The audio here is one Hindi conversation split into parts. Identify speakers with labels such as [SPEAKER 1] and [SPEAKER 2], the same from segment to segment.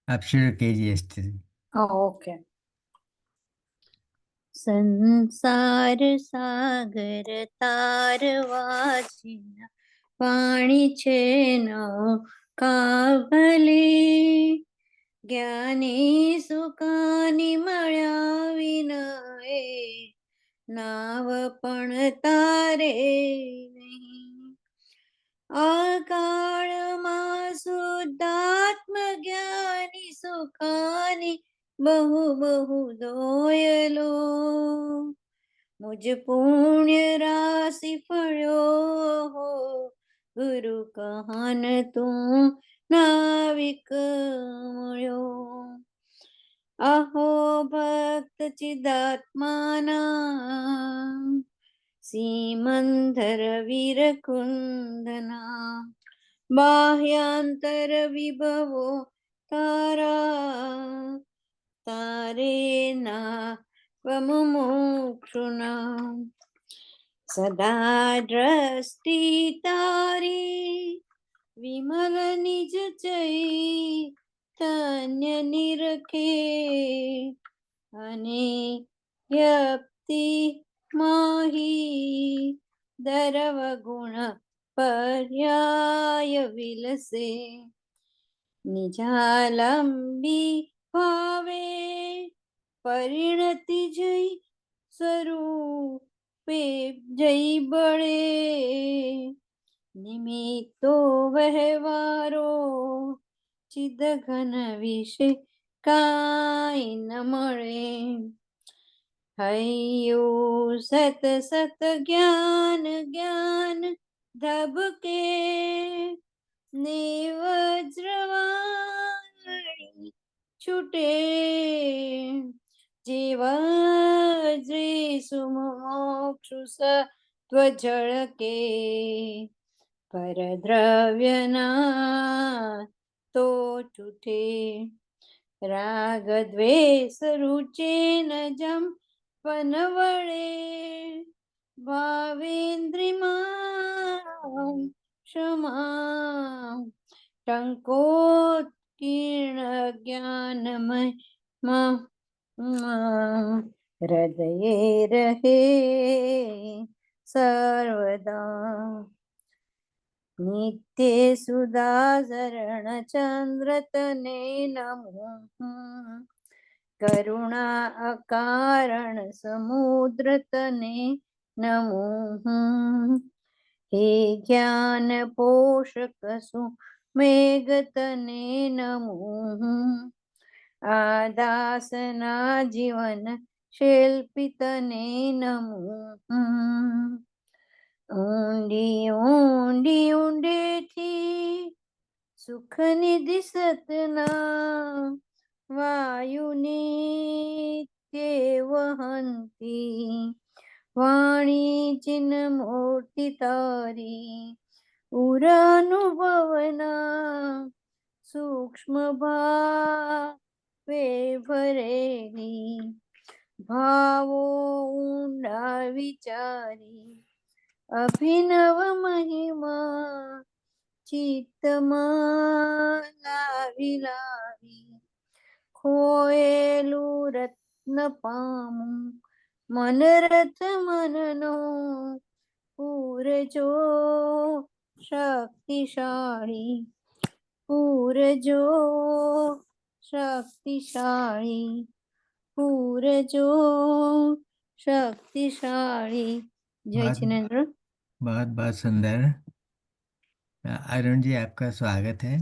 [SPEAKER 1] आप शुरू कीजिए स्त्री।
[SPEAKER 2] ओके। संसार सागर तार वाचिना पाणी छे नौकाभले ज्ञानी सुखानी मळ्या विनये नाव पण तारे नहीं अकाळमा शुद्धात्मज्ञानी सुखानी बहु बहु दोयलो मुझ पुण्य राशि फळ्यो हो गुरु कहान तू नाविक मळ्यो अहो भक्त चिदात्माना सीमंधर वीर कुंदना बाह्यांतर विभवो तारा तारे ना वमुमुक्षुना सदा दृष्टि तारी विमल निज चैतन्य निरखे अने यप्ति माही दरव गुण पर्याय विलसे निजालंबी भावे परिणति जय स्वरूपे जय बड़े निमित्तो व्यवहारो चिद घन विषय काई न मळे हयो सत सत ज्ञान ज्ञान धबके ने वज्रवाणी छूटे जीवज्री सुमोक्षु सत्वजळके परद्रव्यना तो छूटे राग द्वेष रुचे न जम पनवळे भावेन्द्रिमा क्षमा टंकोत्कीर्ण ज्ञानमय हृदये रहे सर्वदा नित्य सुधाचरण चंद्रतने नमो करुणा अकारण समुद्रतने नमो हे ज्ञान पोषक सुमेघतने नमो आदासना जीवन शिल्पितने नमो ऊंडी ऊंडी ऊंडेથી સુખ નિધિ સતના વાયુની તે વહંતી વાણી ચિન મોટી તારી ઉરાનુભવના સૂક્ષ્મ ભાવે ભરેલી ભાવો ઊંડા વિચારી અભિનવ મહિમા ચિત્તમાં લાવી લાવી ખોયેલું રત્ન પામું મનરથ મનનો પૂરજો શક્તિશાળી પૂરજો શક્તિશાળી પૂરજો શક્તિશાળી જય
[SPEAKER 1] बहुत
[SPEAKER 2] જિનેન્દ્ર
[SPEAKER 1] बहुत बहुत सुंदर। अरुण जी, आपका स्वागत है।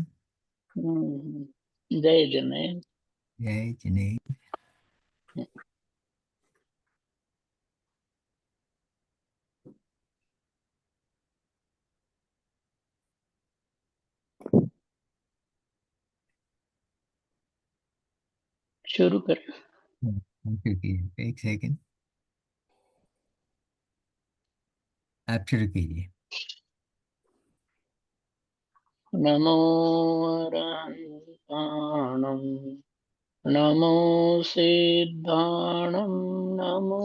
[SPEAKER 3] जय जने।
[SPEAKER 1] जय जिनेन्द्र।
[SPEAKER 3] शुरू कर।
[SPEAKER 1] शुरू कीजिए, एक सेकंड, आप शुरू कीजिए।
[SPEAKER 3] नमो अरहन्ताणं नमो सिद्धाणं नमो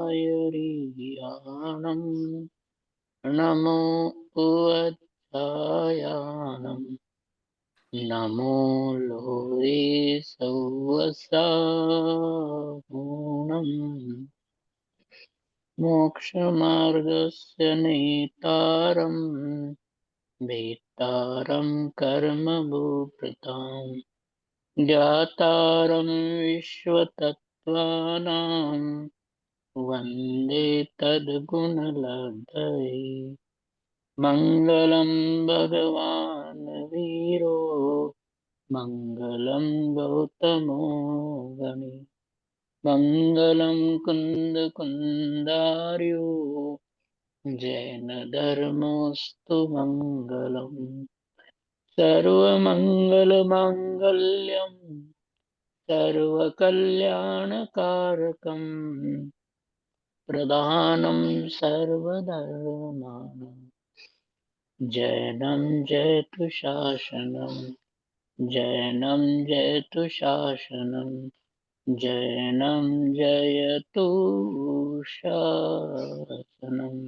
[SPEAKER 3] आयुर्याणं नमो उवत्तायानं नमो लोरे सौवसाहुणम् मोक्षमार्गस्य नेतारम् भेत्तारं कर्मभूभृताम् ज्ञातारं विश्वतत्त्वानां वन्दे तद्गुणलब्धये मङ्गलं भगवान् वीरो मङ्गलं गौतमो गणे मङ्गलं कुन्दकुन्दार्यो जैनधर्मोऽस्तु मङ्गलम् सर्वमङ्गलमाङ्गल्यं सर्वकल्याणकारकं प्रधानं सर्वधर्माणां जैनं जयतु शासनं जैनं जयतु शासनं जैनं जयतु शासनम्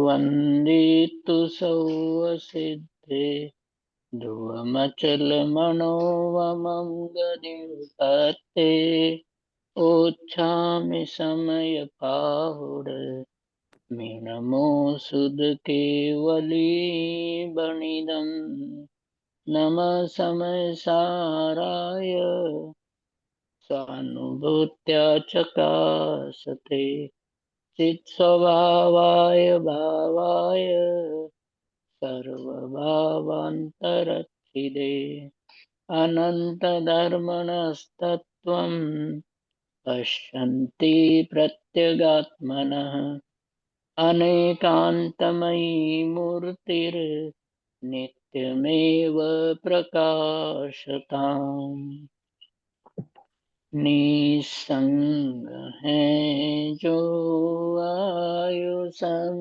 [SPEAKER 3] वन्दे तु सौवसिद्धे ध्रुवमचलमनोवमं गतिं तत्ते ओच्छामि समयपाहुर मिनमो सुदकेवली बणिदं नमः समयसाराय स्वानुभूत्या चकासते चित्स्वभावाय भावाय सर्वभावान्तरक्षिदे अनन्तधर्मणस्तत्त्वं पश्यन्ति प्रत्यगात्मनः अनेकान्तमयी मूर्तिर्नित्यमेव प्रकाशताम् निस्संग है जो आयुसम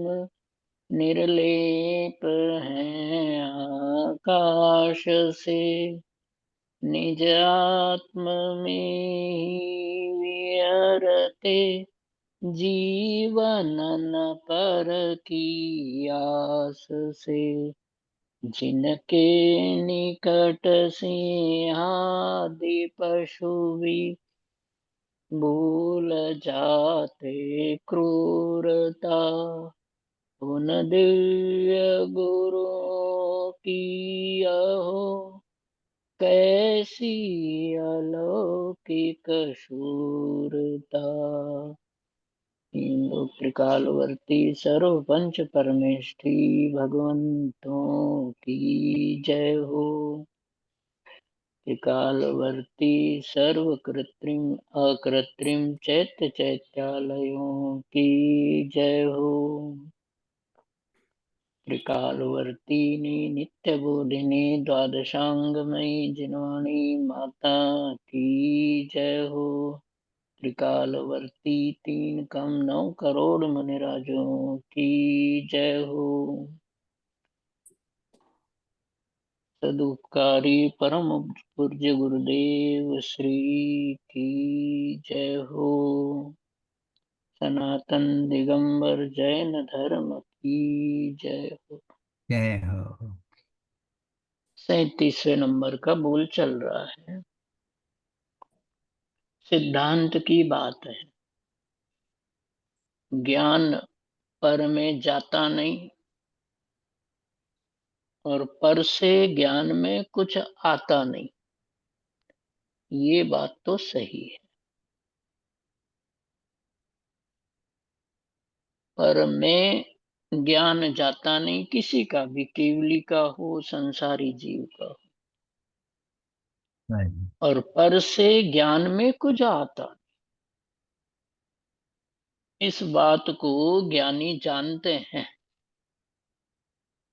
[SPEAKER 3] निर्लेप है आकाश से निज आत्म में ही विहरते जीवन न पर की आस से जिनके निकट सिंहादि पशु भी भूल जाते क्रूरता उन दिव्य गुरुओं की अहो कैसी अलौकिक शूरता। इंदु त्रिकालवर्ती सर्व पंच परमेष्ठी भगवंतों की जय हो। त्रिकालवर्ती सर्व कृत्रिम अकृत्रिम चैत्य चैत्यालयों की जय हो। त्रिकालवर्तीनि नित्य बोधिनी द्वादशांगमयी जिनवाणी माता की जय हो। त्रिकालवर्ती 3 कम 9 करोड़ मुनिराजों की जय हो। सदुपकारी परम पूज्य गुरुदेव श्री की जय हो। सनातन दिगंबर जैन धर्म की जय हो।
[SPEAKER 1] जय हो।
[SPEAKER 3] 37वें नंबर का बोल चल रहा है। सिद्धांत की बात है। ज्ञान पर में जाता नहीं और पर से ज्ञान में कुछ आता नहीं, ये बात तो सही है। पर में ज्ञान जाता नहीं, किसी का भी, केवली का हो संसारी जीव का हो,
[SPEAKER 1] नहीं।
[SPEAKER 3] और पर से ज्ञान में कुछ आता नहीं। इस बात को ज्ञानी जानते हैं।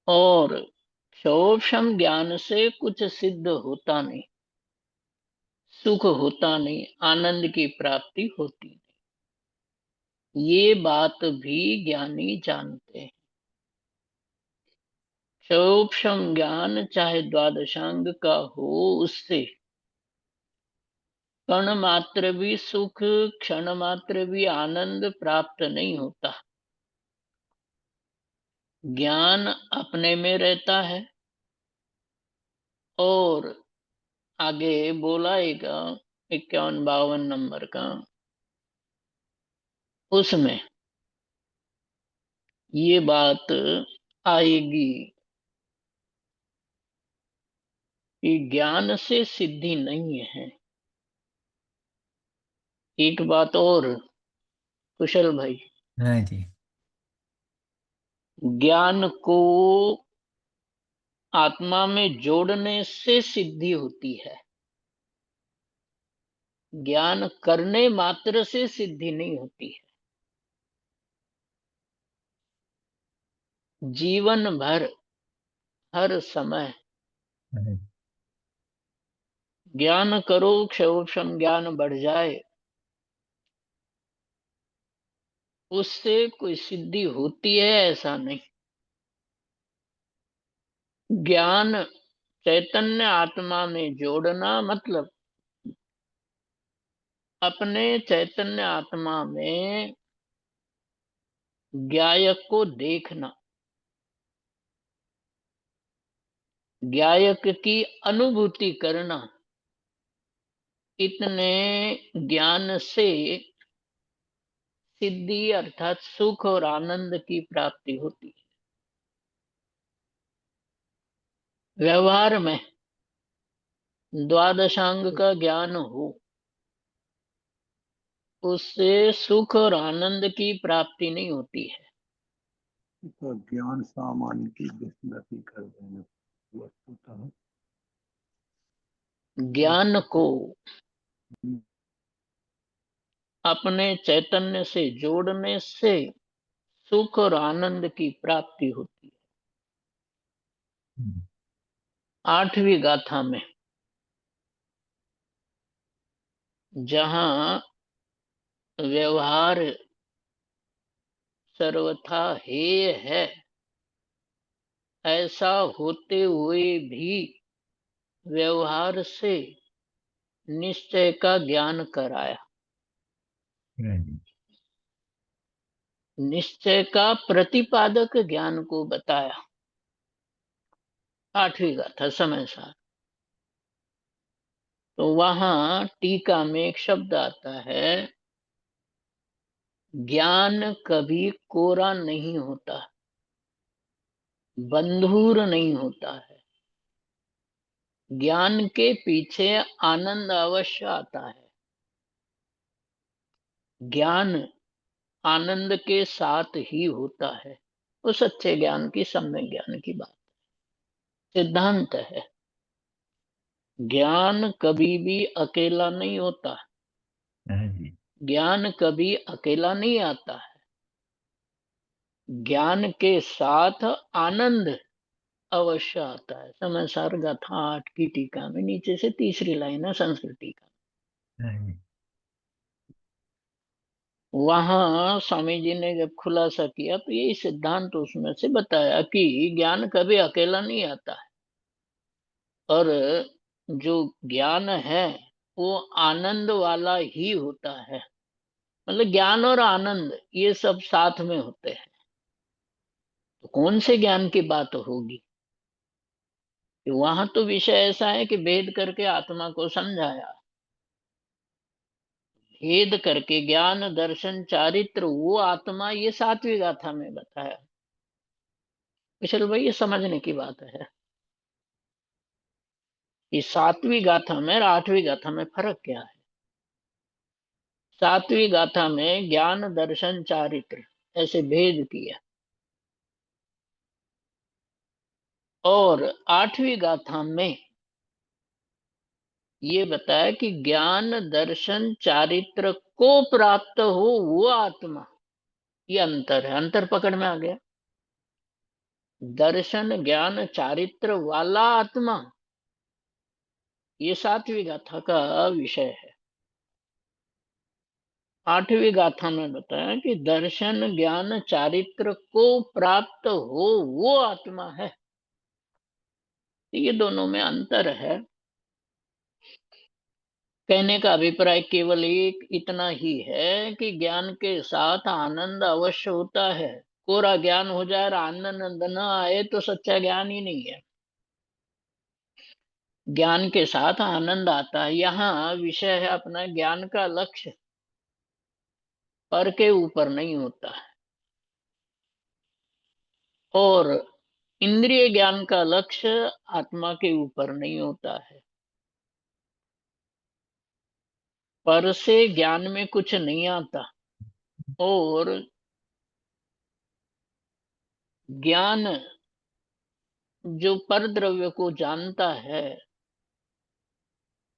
[SPEAKER 3] और सौक्ष्म ज्ञान से कुछ सिद्ध होता नहीं, सुख होता नहीं, आनंद की प्राप्ति होती नहीं, ये बात भी ज्ञानी जानते हैं। सौक्ष्म ज्ञान चाहे द्वादशांग का हो, उससे कण मात्र भी सुख, क्षण मात्र भी आनंद प्राप्त नहीं होता। ज्ञान अपने में रहता है और आगे बोलाएगा 51-52 नंबर का, उसमें ये बात आएगी कि ज्ञान से सिद्धि नहीं है। एक बात और कुशल भाई,
[SPEAKER 1] हाँ जी।
[SPEAKER 3] ज्ञान को आत्मा में जोड़ने से सिद्धि होती है, ज्ञान करने मात्र से सिद्धि नहीं होती है। जीवन भर हर समय
[SPEAKER 1] हाँ,
[SPEAKER 3] ज्ञान करो, क्षयोक्षम ज्ञान बढ़ जाए, उससे कोई सिद्धि होती है ऐसा नहीं। ज्ञान चैतन्य आत्मा में जोड़ना मतलब अपने चैतन्य आत्मा में ज्ञायक को देखना, ज्ञायक की अनुभूति करना, इतने ज्ञान से सिद्धि अर्थात सुख और आनंद की प्राप्ति होती है। व्यवहार में द्वादशांग का ज्ञान हो, उससे सुख और आनंद की प्राप्ति नहीं होती है।
[SPEAKER 4] तो ज्ञान सामान्य की विस्मृति कर देना वस्तुतः
[SPEAKER 3] ज्ञान को अपने चैतन्य से जोड़ने से सुख और आनंद की प्राप्ति होती है।
[SPEAKER 1] हम्म,
[SPEAKER 3] 8वीं गाथा में जहां व्यवहार सर्वथा हेय है, ऐसा होते हुए भी व्यवहार से निश्चय का ज्ञान कराया,
[SPEAKER 1] हाँ जी।
[SPEAKER 3] निश्चय का प्रतिपादक ज्ञान को बताया। 8वीं गाथा समय सार। तो वहां टीका में एक शब्द आता है, ज्ञान कभी कोरा नहीं होता, बंधुर नहीं होता है। ज्ञान के पीछे आनंद अवश्य आता है। ज्ञान आनंद के साथ ही होता है। वो सच्चे ज्ञान की, सम्यक ज्ञान की बात, सिद्धांत है। ज्ञान कभी भी अकेला नहीं होता,
[SPEAKER 1] हाँ जी।
[SPEAKER 3] ज्ञान कभी अकेला नहीं आता है। ज्ञान के साथ आनंद अवश्य आता है। समय सार गाथा 8 की टीका में नीचे से तीसरी लाइन है संस्कृत टीका।
[SPEAKER 1] हाँ जी।
[SPEAKER 3] वहां स्वामी जी ने जब खुलासा किया तो यही सिद्धांत उसमें से बताया कि ज्ञान कभी अकेला नहीं आता है, और जो ज्ञान है वो आनंद वाला ही होता है। मतलब ज्ञान और आनंद ये सब साथ में होते हैं। तो कौन से ज्ञान की बात होगी? कि वहां तो विषय ऐसा है कि भेद करके आत्मा को समझाया, भेद करके ज्ञान दर्शन चारित्र वो आत्मा, ये 7वीं गाथा में बताया। कुशल भाई ये समझने की बात है, ये 7वीं गाथा में और 8वीं गाथा में फर्क क्या है। 7वीं गाथा में ज्ञान दर्शन चारित्र ऐसे भेद किया, और 8वीं गाथा में ये बताया कि ज्ञान दर्शन चारित्र को प्राप्त हो वो आत्मा, ये अंतर है। अंतर पकड़ में आ गया। दर्शन ज्ञान चारित्र वाला आत्मा, ये 7वीं गाथा का विषय है। 8वीं गाथा में बताया कि दर्शन ज्ञान चारित्र को प्राप्त हो वो आत्मा है। ये दोनों में अंतर है। कहने का अभिप्राय केवल एक इतना ही है कि ज्ञान के साथ आनंद अवश्य होता है। कोरा ज्ञान हो जाए और आनंद न आए तो सच्चा ज्ञान ही नहीं है। ज्ञान के साथ आनंद आता है। यहाँ विषय है अपना ज्ञान का लक्ष्य पर के ऊपर नहीं होता है, और इंद्रिय ज्ञान का लक्ष्य आत्मा के ऊपर नहीं होता है। पर से ज्ञान में कुछ नहीं आता, और ज्ञान जो पर द्रव्य को जानता है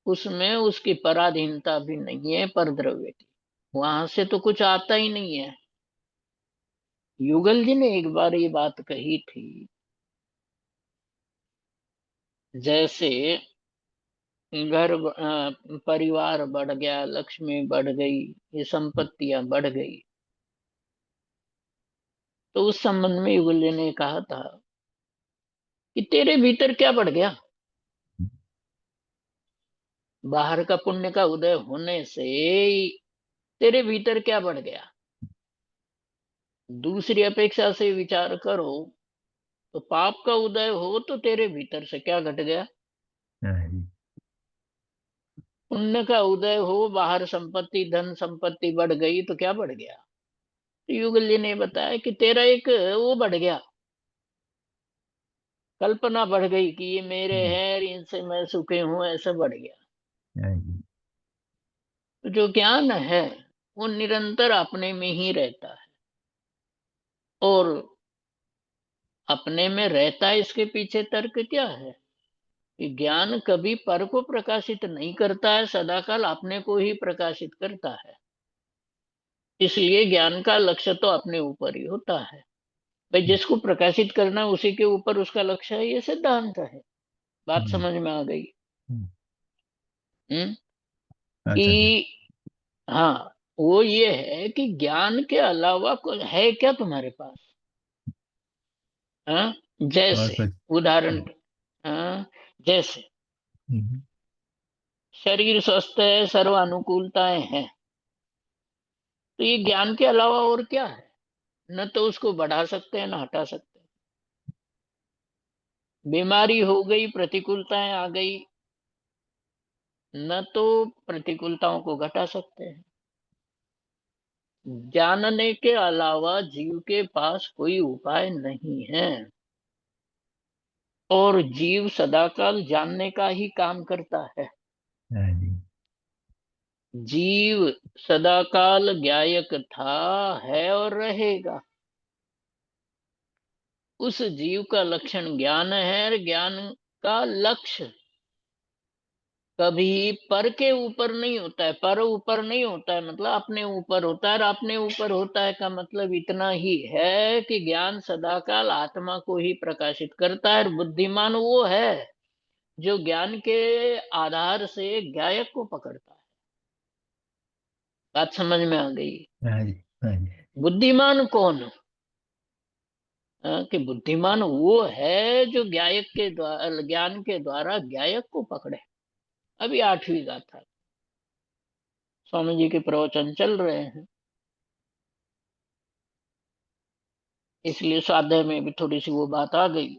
[SPEAKER 3] उसमें उसकी पराधीनता भी नहीं है पर द्रव्य की, वहां से तो कुछ आता ही नहीं है। युगल जी ने एक बार ये बात कही थी, जैसे परिवार बढ़ गया, लक्ष्मी बढ़ गई, ये संपत्तियां बढ़ गई, तो उस संबंध में युगल जी ने कहा था कि तेरे भीतर क्या बढ़ गया। बाहर का पुण्य का उदय होने से तेरे भीतर क्या बढ़ गया। दूसरी अपेक्षा से विचार करो तो पाप का उदय हो तो तेरे भीतर से क्या घट गया।
[SPEAKER 1] हाँ जी।
[SPEAKER 3] पुण्य का उदय हो, बाहर संपत्ति धन संपत्ति बढ़ गई तो क्या बढ़ गया। तो युगल जी ने बताया कि तेरा एक वो बढ़ गया, कल्पना बढ़ गई कि ये मेरे हैं और इनसे मैं सुखी हूं, ऐसा बढ़ गया।
[SPEAKER 1] हाँ जी।
[SPEAKER 3] तो जो ज्ञान है वो निरंतर अपने में ही रहता है, और अपने में रहता है, इसके पीछे तर्क क्या है कि ज्ञान कभी पर को प्रकाशित नहीं करता है, सदाकाल अपने को ही प्रकाशित करता है। इसलिए ज्ञान का लक्ष्य तो अपने ऊपर ही होता है। भाई जिसको प्रकाशित करना है उसी के ऊपर उसका लक्ष्य है, ये सिद्धांत है। बात
[SPEAKER 1] हम्म,
[SPEAKER 3] समझ में आ गई।
[SPEAKER 1] हम्म,
[SPEAKER 3] हम्म
[SPEAKER 1] अच्छा अच्छा।
[SPEAKER 3] कि हाँ, वो ये है कि ज्ञान के अलावा कुछ है क्या तुम्हारे पास। हाँ,
[SPEAKER 1] और
[SPEAKER 3] जैसे
[SPEAKER 1] कुछ?
[SPEAKER 3] उदाहरण, हाँ, जैसे
[SPEAKER 1] हम्म,
[SPEAKER 3] शरीर स्वस्थ है, सर्व अनुकूलताएं हैं, तो ये ज्ञान के अलावा और क्या है। न तो उसको बढ़ा सकते हैं न हटा सकते हैं। बीमारी हो गई, प्रतिकूलताएं आ गई, न तो प्रतिकूलताओं को घटा सकते हैं। जानने के अलावा जीव के पास कोई उपाय नहीं है, और जीव सदाकाल जानने का ही काम करता है।
[SPEAKER 1] हाँ जी।
[SPEAKER 3] जीव सदाकाल ज्ञायक था, है और रहेगा। उस जीव का लक्षण ज्ञान है, और ज्ञान का लक्ष्य कभी पर के ऊपर नहीं होता है। पर ऊपर नहीं होता है मतलब अपने ऊपर होता है, और अपने ऊपर होता है का मतलब इतना ही है कि ज्ञान सदाकाल आत्मा को ही प्रकाशित करता है, और बुद्धिमान वो है जो ज्ञान के आधार से गायक को पकड़ता है। बात समझ में आ गई।
[SPEAKER 1] हाँ जी। हाँ जी।
[SPEAKER 3] बुद्धिमान कौन, कि बुद्धिमान वो है जो गायक के द्वारा, ज्ञान के द्वारा गायक को पकड़े। अभी 8वीं गाथा स्वामी जी के प्रवचन चल रहे हैं, इसलिए स्वाध्याय में भी थोड़ी सी वो बात आ गई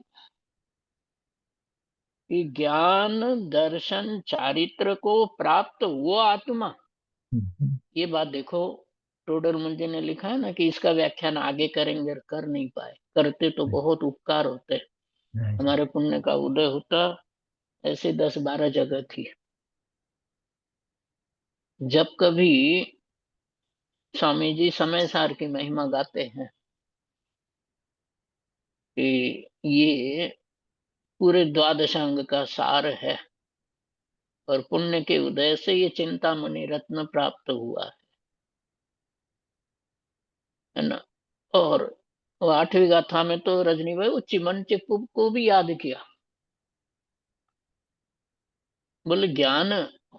[SPEAKER 3] कि ज्ञान दर्शन चारित्र को प्राप्त वो आत्मा।
[SPEAKER 1] हम्म,
[SPEAKER 3] ये बात देखो, टोडर मुंजे ने लिखा है ना कि इसका व्याख्यान आगे करेंगे और कर नहीं पाए, करते तो बहुत उपकार होते,
[SPEAKER 1] हाँ जी।
[SPEAKER 3] हमारे पुण्य का उदय होता। ऐसे 10-12 जगह थी। जब कभी स्वामी जी समय सार की महिमा गाते हैं कि ये पूरे द्वादशांग का सार है, और पुण्य के उदय से ये चिंतामणि रत्न प्राप्त हुआ है ना। और वो 8वीं गाथा में तो रजनी भाई वो चिमन चिप्पू को भी याद किया। बोले ज्ञान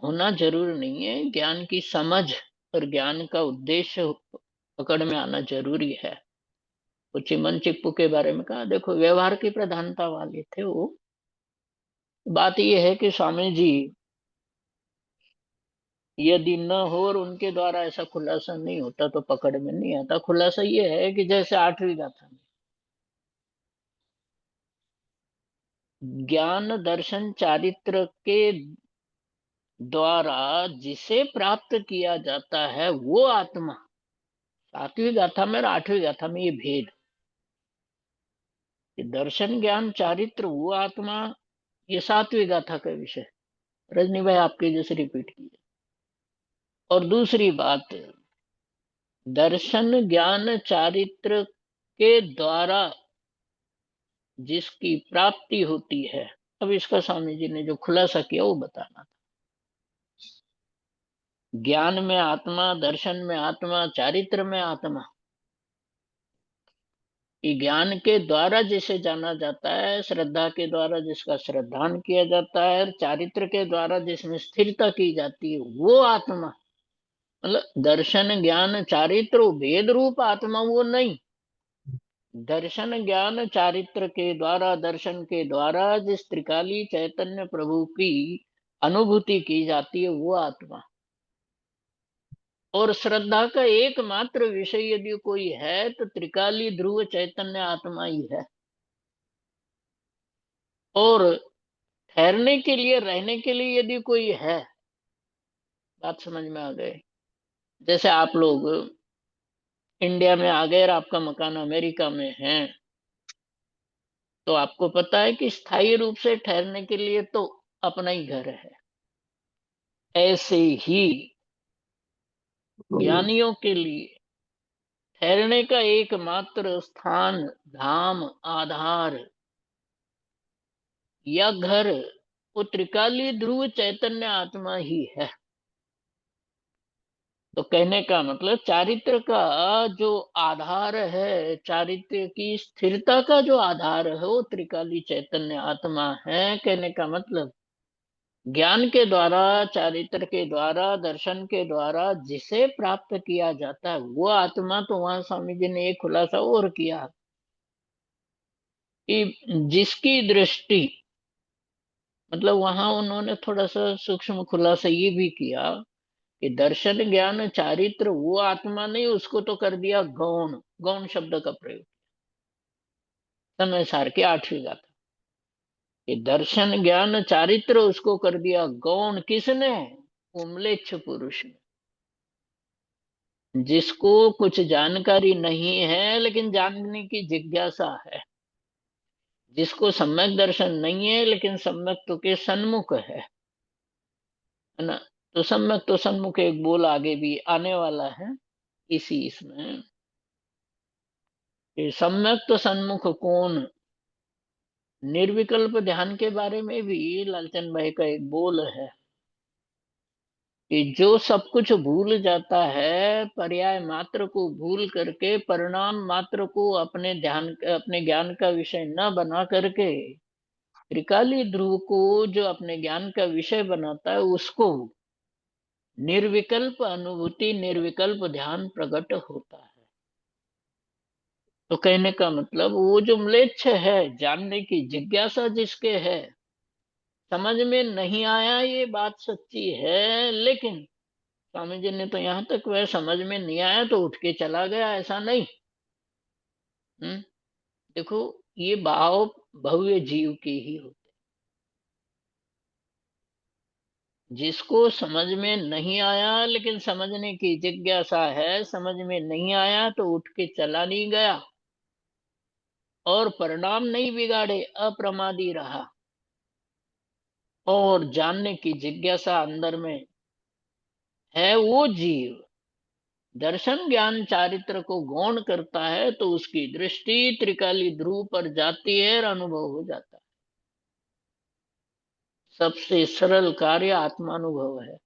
[SPEAKER 3] होना जरूरी नहीं है, ज्ञान की समझ और ज्ञान का उद्देश्य पकड़ में आना जरूरी है। वो चिमन चिप्पू के बारे में कहा, देखो व्यवहार की प्रधानता वाले थे वो। बात ये है कि स्वामी जी यदि न हो और उनके द्वारा ऐसा खुलासा नहीं होता तो पकड़ में नहीं आता। खुलासा ये है कि जैसे 8वीं गाथा में ज्ञान दर्शन चारित्र के द्वारा जिसे प्राप्त किया जाता है वो आत्मा। सातवीं गाथा में और आठवीं गाथा में ये भेद, कि दर्शन ज्ञान चारित्र वो आत्मा, ये सातवीं गाथा का विषय। रजनी भाई आपके जैसे रिपीट किए। और दूसरी बात, दर्शन ज्ञान चारित्र के द्वारा जिसकी प्राप्ति होती है, अब इसका स्वामी जी ने जो खुलासा किया वो बताना था। ज्ञान में आत्मा, दर्शन में आत्मा, चारित्र में आत्मा। कि ज्ञान के द्वारा जिसे जाना जाता है, श्रद्धा के द्वारा जिसका श्रद्धान किया जाता है, और चारित्र के द्वारा जिसमें स्थिरता की जाती है वो आत्मा। मतलब दर्शन ज्ञान चारित्र भेद रूप आत्मा वो नहीं। दर्शन ज्ञान चारित्र के द्वारा, दर्शन के द्वारा जिस त्रिकाली चैतन्य प्रभु की अनुभूति की जाती है वो आत्मा। और श्रद्धा का एकमात्र विषय यदि कोई है तो त्रिकाली ध्रुव चैतन्य आत्मा ही है। और ठहरने के लिए, रहने के लिए यदि कोई है, बात समझ में आ गए। जैसे आप लोग इंडिया में आ गए और आपका मकान अमेरिका में है, तो आपको पता है कि स्थायी रूप से ठहरने के लिए तो अपना ही घर है। ऐसे ही ज्ञानियों के लिए ठहरने का एकमात्र स्थान, धाम, आधार या घर वो त्रिकाली ध्रुव चैतन्य आत्मा ही है। तो कहने का मतलब चारित्र का जो आधार है, चारित्र की स्थिरता का जो आधार है वो त्रिकाली चैतन्य आत्मा है। कहने का मतलब ज्ञान के द्वारा, चारित्र के द्वारा, दर्शन के द्वारा जिसे प्राप्त किया जाता है वो आत्मा। तो वहां स्वामी जी ने एक खुलासा और किया कि जिसकी दृष्टि, मतलब वहां उन्होंने थोड़ा सा सूक्ष्म खुलासा ये भी किया कि दर्शन ज्ञान चारित्र वो आत्मा नहीं, उसको तो कर दिया गौण। गौण शब्द का प्रयोग समय सार के आठवीं गाथा। कि दर्शन ज्ञान चारित्र उसको कर दिया गौण। किसने? उम्लेच्छ पुरुष ने, जिसको कुछ जानकारी नहीं है लेकिन जानने की जिज्ञासा है। जिसको सम्यक दर्शन नहीं है लेकिन सम्यक तो के सन्मुख है ना। तो सम्यक तो सन्मुख एक बोल आगे भी आने वाला है इसी इसमें। कि सम्यक तो सन्मुख कौन, निर्विकल्प ध्यान के बारे में भी लालचंद भाई का एक बोल है कि जो सब कुछ भूल जाता है, पर्याय मात्र को भूल करके परिणाम मात्र को अपने ध्यान, अपने ज्ञान का विषय न बना करके त्रिकाली ध्रुव को जो अपने ज्ञान का विषय बनाता है, उसको निर्विकल्प अनुभूति, निर्विकल्प ध्यान प्रकट होता है। तो कहने का मतलब वो जो म्लेच्छ है, जानने की जिज्ञासा जिसके है, समझ में नहीं आया ये बात सच्ची है, लेकिन स्वामी जी ने तो यहां तक वह समझ में नहीं आया तो उठ के चला गया, ऐसा नहीं। देखो ये भाव भव्य जीव के ही होते, जिसको समझ में नहीं आया लेकिन समझने की जिज्ञासा है, समझ में नहीं आया तो उठ के चला नहीं गया और परिणाम नहीं बिगाड़े, अप्रमादी रहा और जानने की जिज्ञासा अंदर में है। वो जीव दर्शन ज्ञान चारित्र को गौण करता है तो उसकी दृष्टि त्रिकाली ध्रुव पर जाती है और अनुभव हो जाता है। सबसे सरल कार्य आत्मानुभव है।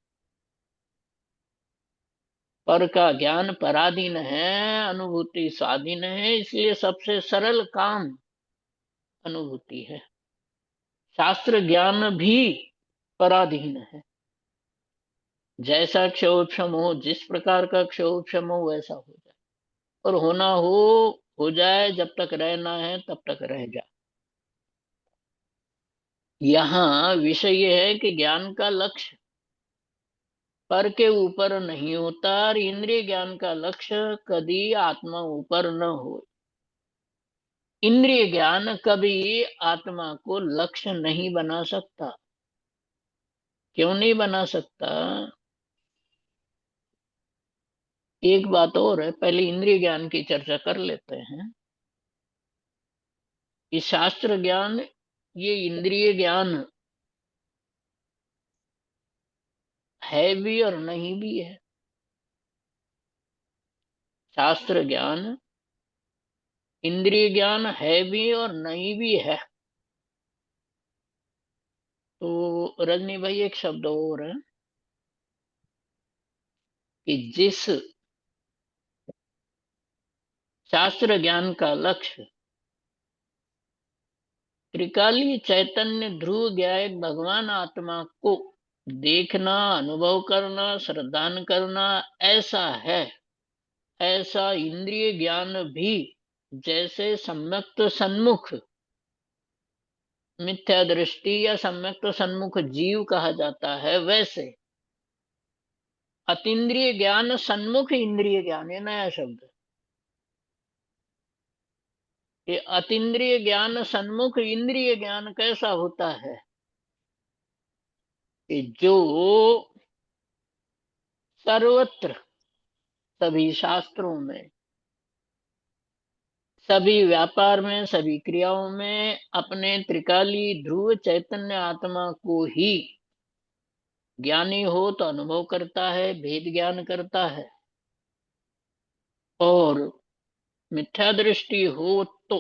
[SPEAKER 3] पर का ज्ञान पराधीन है, अनुभूति स्वाधीन है, इसलिए सबसे सरल काम अनुभूति है। शास्त्र ज्ञान भी पराधीन है। जैसा क्षोभक्षम हो, जिस प्रकार का क्षोभक्षम हो वैसा हो जाए, और होना हो जाए, जब तक रहना है तब तक रह जाए। यहाँ विषय यह है कि ज्ञान का लक्ष्य पर के ऊपर नहीं होता और इंद्रिय ज्ञान का लक्ष्य कभी आत्मा ऊपर न हो। इंद्रिय ज्ञान कभी आत्मा को लक्ष्य नहीं बना सकता। क्यों नहीं बना सकता? एक बात और है, पहले इंद्रिय ज्ञान की चर्चा कर लेते हैं। ये शास्त्र ज्ञान, ये इंद्रिय ज्ञान है भी और नहीं भी है। शास्त्र ज्ञान इंद्रिय ज्ञान है भी और नहीं भी है। तो रजनी भाई, एक शब्द और है कि जिस शास्त्र ज्ञान का लक्ष्य त्रिकालीय चैतन्य ध्रुव ज्ञायक भगवान आत्मा को देखना, अनुभव करना, श्रद्धान करना ऐसा है, ऐसा इंद्रिय ज्ञान भी जैसे सम्यक्त सन्मुख मिथ्या दृष्टि या सम्यक्त सन्मुख जीव कहा जाता है, वैसे अतीन्द्रिय ज्ञान सन्मुख इंद्रिय ज्ञान, ये नया शब्द है। ये अतीन्द्रिय ज्ञान सन्मुख इंद्रिय ज्ञान कैसा होता है कि जो सर्वत्र, सभी शास्त्रों में, सभी व्यापार में, सभी क्रियाओं में अपने त्रिकाली ध्रुव चैतन्य आत्मा को ही ज्ञानी हो तो अनुभव करता है, भेद ज्ञान करता है, और मिथ्या दृष्टि हो तो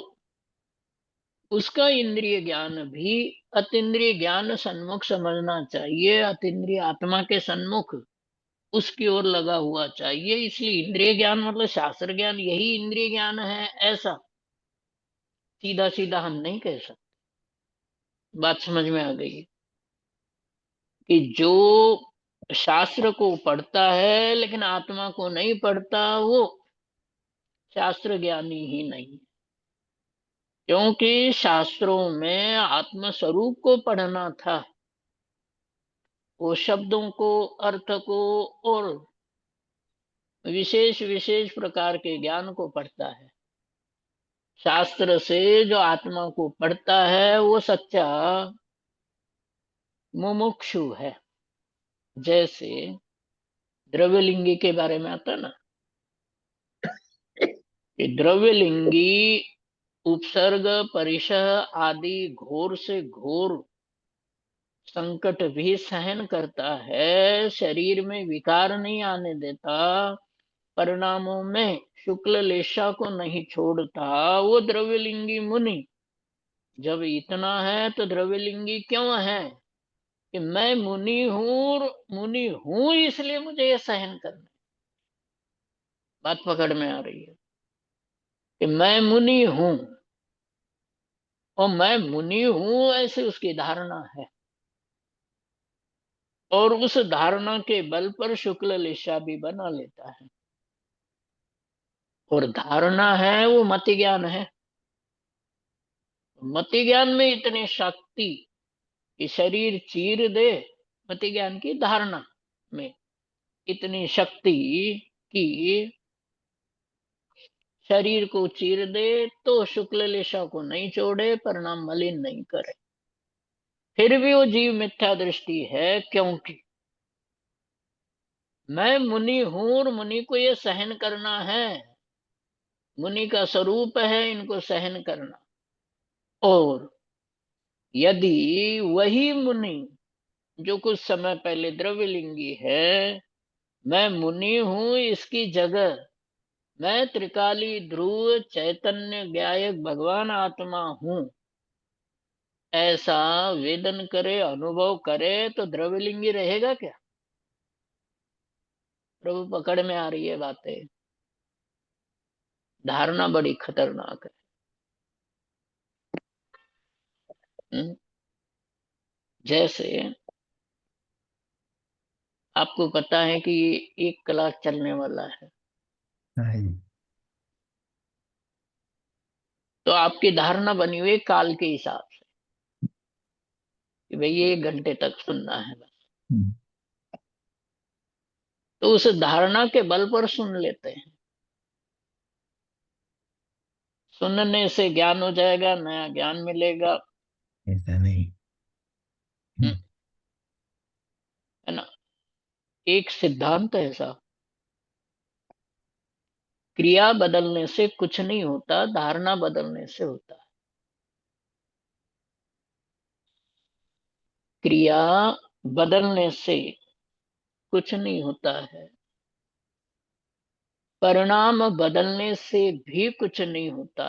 [SPEAKER 3] उसका इंद्रिय ज्ञान भी अतीन्द्रिय ज्ञान सन्मुख समझना चाहिए, अतीन्द्रिय आत्मा के सन्मुख उसकी ओर लगा हुआ चाहिए। इसलिए इंद्रिय ज्ञान मतलब शास्त्र ज्ञान यही इंद्रिय ज्ञान है, ऐसा सीधा सीधा हम नहीं कह सकते। बात समझ में आ गई कि जो शास्त्र को पढ़ता है लेकिन आत्मा को नहीं पढ़ता, वो शास्त्र ज्ञानी ही नहीं। क्योंकि शास्त्रों में आत्म स्वरूप को पढ़ना था, वो शब्दों को, अर्थ को और विशेष विशेष प्रकार के ज्ञान को पढ़ता है। शास्त्र से जो आत्मा को पढ़ता है वो सच्चा मुमुक्षु है। जैसे द्रव्यलिंगी के बारे में आता ना कि द्रव्यलिंगी उपसर्ग परिशह आदि घोर से घोर संकट भी सहन करता है, शरीर में विकार नहीं आने देता, परिणामों में शुक्ल लेशा को नहीं छोड़ता, वो द्रव्यलिंगी मुनि जब इतना है तो द्रव्यलिंगी क्यों है कि मैं मुनि हूं, मुनि हूं इसलिए मुझे ये सहन करना। बात पकड़ में आ रही है कि मैं मुनि हूं और मैं मुनि हूं ऐसे उसकी धारणा है, और उस धारणा के बल पर शुक्ल लेशा भी बना लेता है। और धारणा है वो मति ज्ञान है। मति ज्ञान में इतनी शक्ति कि शरीर चीर दे, मति ज्ञान की धारणा में इतनी शक्ति कि शरीर को चीर दे तो शुक्ल लेशा को नहीं छोड़े, परिणाम मलिन नहीं करे। फिर भी वो जीव मिथ्या दृष्टि है, क्योंकि मैं मुनि हूं और मुनि को ये सहन करना है, मुनि का स्वरूप है इनको सहन करना। और यदि वही मुनि जो कुछ समय पहले द्रव्यलिंगी है, मैं मुनि हूं इसकी जगह मैं त्रिकाली ध्रुव चैतन्य ज्ञायक भगवान आत्मा हूं ऐसा वेदन करे, अनुभव करे, तो द्रव्यलिंगी रहेगा क्या? प्रभु पकड़ में आ रही है बातें? धारणा बड़ी खतरनाक है। जैसे आपको पता है कि ये 1 क्लास चलने वाला है,
[SPEAKER 1] नहीं।
[SPEAKER 3] तो आपकी धारणा बनी हुई है काल के हिसाब से कि भाई ये 1 घंटे तक सुनना है बस।
[SPEAKER 1] हम्म,
[SPEAKER 3] तो उस धारणा के बल पर सुन लेते हैं। सुनने से ज्ञान हो जाएगा, नया ज्ञान मिलेगा,
[SPEAKER 1] ऐसा नहीं।
[SPEAKER 3] है ना। एक सिद्धांत है ऐसा, क्रिया बदलने से कुछ नहीं होता, धारणा बदलने से होता है। क्रिया बदलने से कुछ नहीं होता है, परिणाम बदलने से भी कुछ नहीं होता,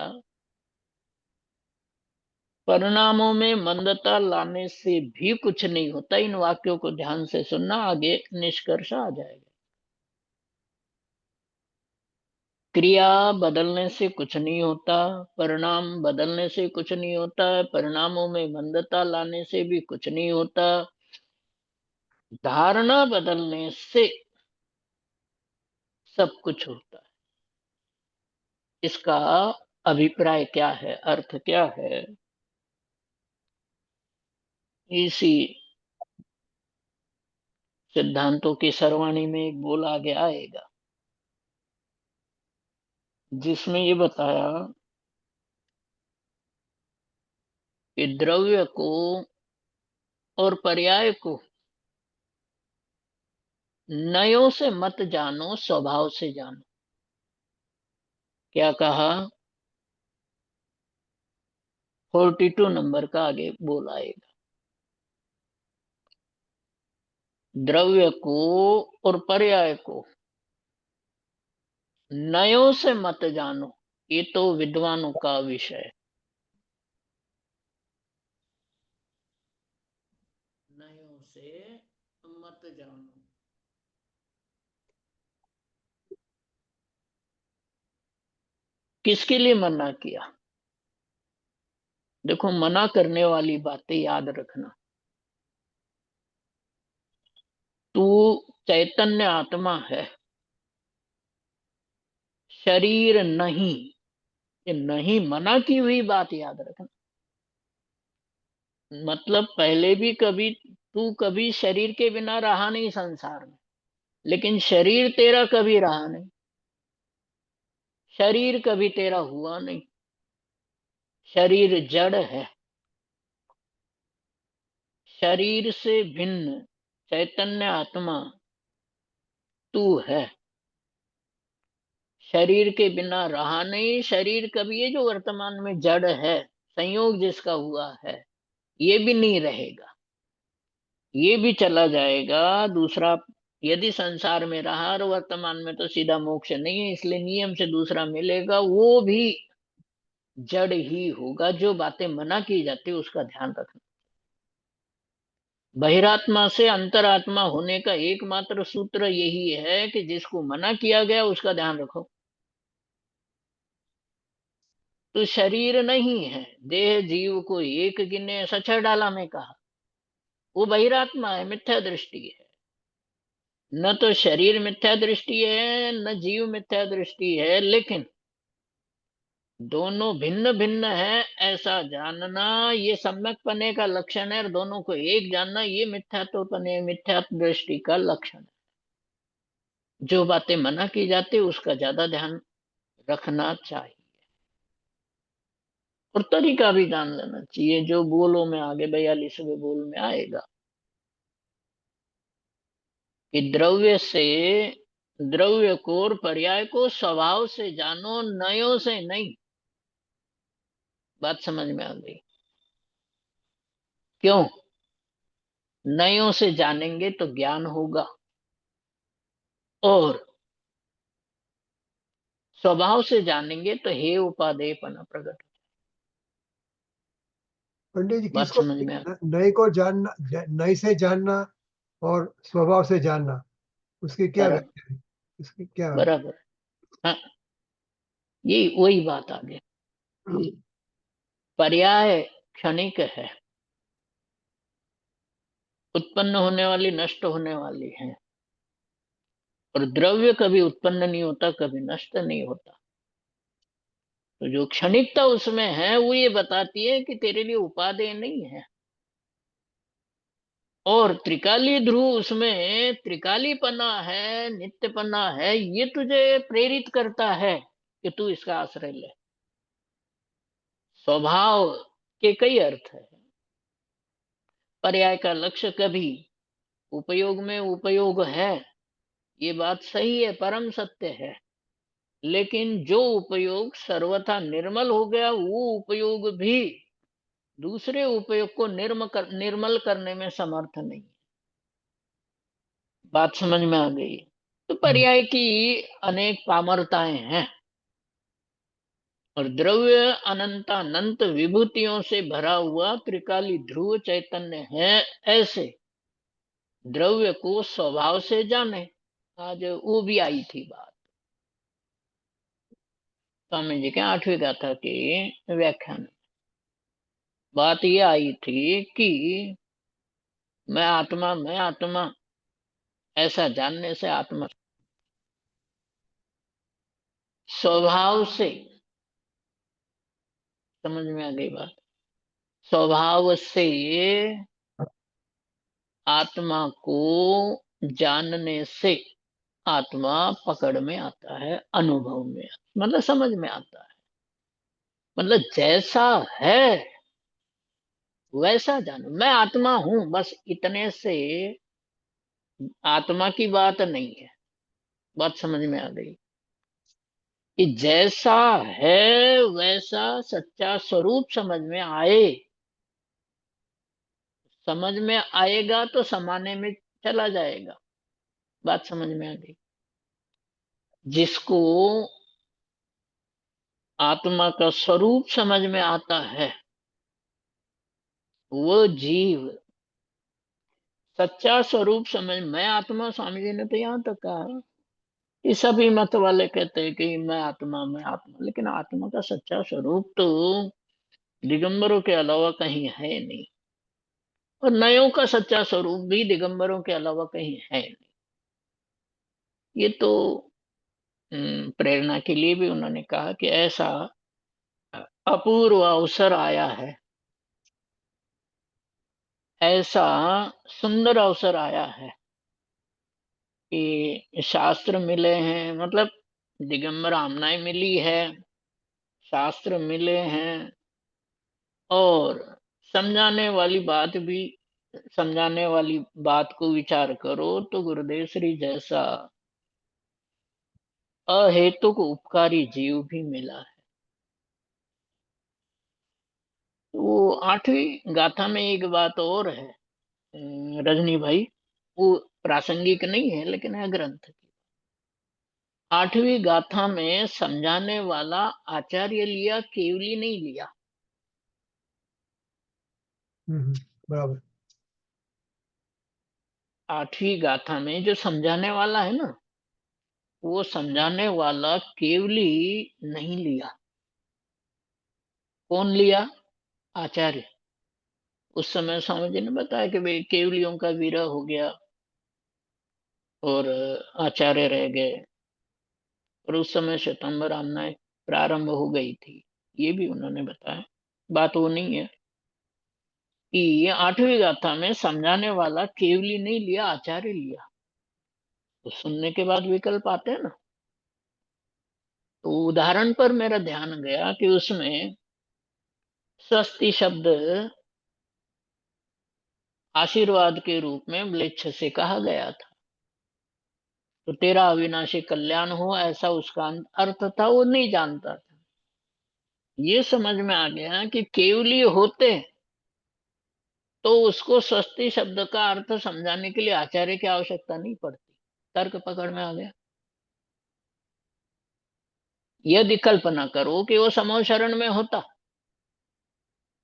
[SPEAKER 3] परिणामों में मंदता लाने से भी कुछ नहीं होता। इन वाक्यों को ध्यान से सुनना, आगे निष्कर्ष आ जाएगा। क्रिया बदलने से कुछ नहीं होता, परिणाम बदलने से कुछ नहीं होता, परिणामों में मंदता लाने से भी कुछ नहीं होता, धारणा बदलने से सब कुछ होता है। इसका अभिप्राय क्या है, अर्थ क्या है, इसी सिद्धांतों की सरवाणी में एक बोल आगे आएगा, जिसमें ये बताया कि द्रव्य को और पर्याय को नयों से मत जानो, स्वभाव से जानो। क्या कहा? 42 नंबर का आगे बोल आएगा। द्रव्य को और पर्याय को नयों से मत जानो, ये तो विद्वानों का विषय है। नयों से मत जानो, किसके लिए मना किया? देखो, मना करने वाली बातें याद रखना। तू चैतन्य आत्मा है, शरीर नहीं। ये नहीं मना की हुई बात याद रखना। मतलब पहले भी कभी तू कभी शरीर के बिना रहा नहीं संसार में, लेकिन शरीर तेरा कभी रहा नहीं, शरीर कभी तेरा हुआ नहीं। शरीर जड़ है, शरीर से भिन्न चैतन्य आत्मा तू है। शरीर के बिना रहा नहीं, शरीर कभी, ये जो वर्तमान में जड़ है, संयोग जिसका हुआ है, ये भी नहीं रहेगा, ये भी चला जाएगा। दूसरा, यदि संसार में रहा और वर्तमान में, तो सीधा मोक्ष नहीं है, इसलिए नियम से दूसरा मिलेगा, वो भी जड़ ही होगा। जो बातें मना की जाती है उसका ध्यान रखना। बहिरात्मा से अंतरात्मा होने का एकमात्र सूत्र यही है कि जिसको मना किया गया उसका ध्यान रखो। तो शरीर नहीं है, देह जीव को एक गिने, सचर डाला में कहा, वो बहिरात्मा है, मिथ्या दृष्टि है। न तो शरीर मिथ्या दृष्टि है, न जीव मिथ्या दृष्टि है, लेकिन दोनों भिन्न भिन्न है ऐसा जानना ये सम्यक पने का लक्षण है, और दोनों को एक जानना ये मिथ्यात्व पने, मिथ्या दृष्टि का लक्षण है। जो बातें मना की जाती है उसका ज्यादा ध्यान रखना चाहिए, और तरीका भी जान लेना चाहिए, जो बोलों में आगे 42वें बोल में आएगा कि द्रव्य से, द्रव्य को और पर्याय को स्वभाव से जानो, नयों से नहीं। बात समझ में आ गई? क्यों? नयों से जानेंगे तो ज्ञान होगा, और स्वभाव से जानेंगे तो हे उपादेयपना प्रकट।
[SPEAKER 5] पंडित जी,
[SPEAKER 3] बात
[SPEAKER 5] किसको
[SPEAKER 3] समझ में आ?
[SPEAKER 5] नए को जानना, नए से जानना और स्वभाव से जानना, उसकी क्या
[SPEAKER 3] बराबर,
[SPEAKER 5] व्याख्या है? उसकी क्या है?
[SPEAKER 3] बराबर। हाँ, यही वही बात आ गई। पर्याय क्षणिक है, उत्पन्न होने वाली, नष्ट होने वाली है, और द्रव्य कभी उत्पन्न नहीं होता, कभी नष्ट नहीं होता। तो जो क्षणिकता उसमें है वो ये बताती है कि तेरे लिए उपादेय नहीं है। और त्रिकाली ध्रुव उसमें त्रिकालीपना है, नित्यपना है, ये तुझे प्रेरित करता है कि तू इसका आश्रय ले। स्वभाव के कई अर्थ है। पर्याय का लक्ष्य कभी उपयोग में उपयोग है, ये बात सही है, परम सत्य है। लेकिन जो उपयोग सर्वथा निर्मल हो गया, वो उपयोग भी दूसरे उपयोग को निर्मल करने में समर्थ नहीं है। बात समझ में आ गई? तो पर्याय की अनेक पामरताएं हैं, और द्रव्य अनंतानंत विभूतियों से भरा हुआ त्रिकाली ध्रुव चैतन्य है। ऐसे द्रव्य को स्वभाव से जाने। आज वो भी आई थी बात स्वामी जी के 8वीं गाथा के व्याख्यान। बात ये आई थी कि मैं आत्मा ऐसा जानने से आत्मा स्वभाव से, समझ में आ गई बात, स्वभाव से आत्मा को जानने से आत्मा पकड़ में आता है, अनुभव में, मतलब समझ में आता है। मतलब जैसा है वैसा जानो, मैं आत्मा हूं, बस इतने से आत्मा की बात नहीं है। बात समझ में आ गई कि जैसा है वैसा सच्चा स्वरूप समझ में आए। समझ में आएगा तो समाने में चला जाएगा। बात समझ में आ गई? जिसको आत्मा का स्वरूप समझ में आता है, वो जीव सच्चा स्वरूप समझ, मैं आत्मा, स्वामी जी ने तो यहां तक कहा कि सभी मत वाले कहते हैं कि मैं आत्मा, लेकिन आत्मा का सच्चा स्वरूप तो दिगंबरों के अलावा कहीं है नहीं, और नयों का सच्चा स्वरूप भी दिगंबरों के अलावा कहीं है नहीं। ये तो प्रेरणा के लिए भी उन्होंने कहा कि ऐसा अपूर्व अवसर आया है, ऐसा सुंदर अवसर आया है कि शास्त्र मिले हैं, मतलब दिगंबर आमनाएं मिली है, शास्त्र मिले हैं, और समझाने वाली बात भी, समझाने वाली बात को विचार करो तो गुरुदेव श्री जैसा अहेतुक उपकारी जीव भी मिला है। वो 8वीं गाथा में एक बात और है रजनी भाई, वो प्रासंगिक नहीं है लेकिन है ग्रंथ की। 8वीं गाथा में समझाने वाला आचार्य लिया, केवली नहीं लिया।
[SPEAKER 5] बराबर।
[SPEAKER 3] 8वीं गाथा में जो समझाने वाला है ना, वो समझाने वाला केवली नहीं लिया। कौन लिया? आचार्य। उस समय स्वामी जी ने बताया कि भाई केवलियों का विरह हो गया और आचार्य रह गए, और उस समय श्वेतांबर आमनाएं प्रारंभ हो गई थी, ये भी उन्होंने बताया। बात वो नहीं है कि 8वीं गाथा में समझाने वाला केवली नहीं लिया, आचार्य लिया। तो सुनने के बाद विकल्प आते हैं ना। तो उदाहरण पर मेरा ध्यान गया कि उसमें स्वस्ति शब्द आशीर्वाद के रूप में म्लेच्छ से कहा गया था। तो तेरा अविनाशी कल्याण हो, ऐसा उसका अर्थ था, वो नहीं जानता था। ये समझ में आ गया कि केवली होते तो उसको स्वस्ति शब्द का अर्थ समझाने के लिए आचार्य की आवश्यकता नहीं पड़ती। तर्क पकड़ में आ गया। यदि कल्पना करो कि वो समूह शरण में होता,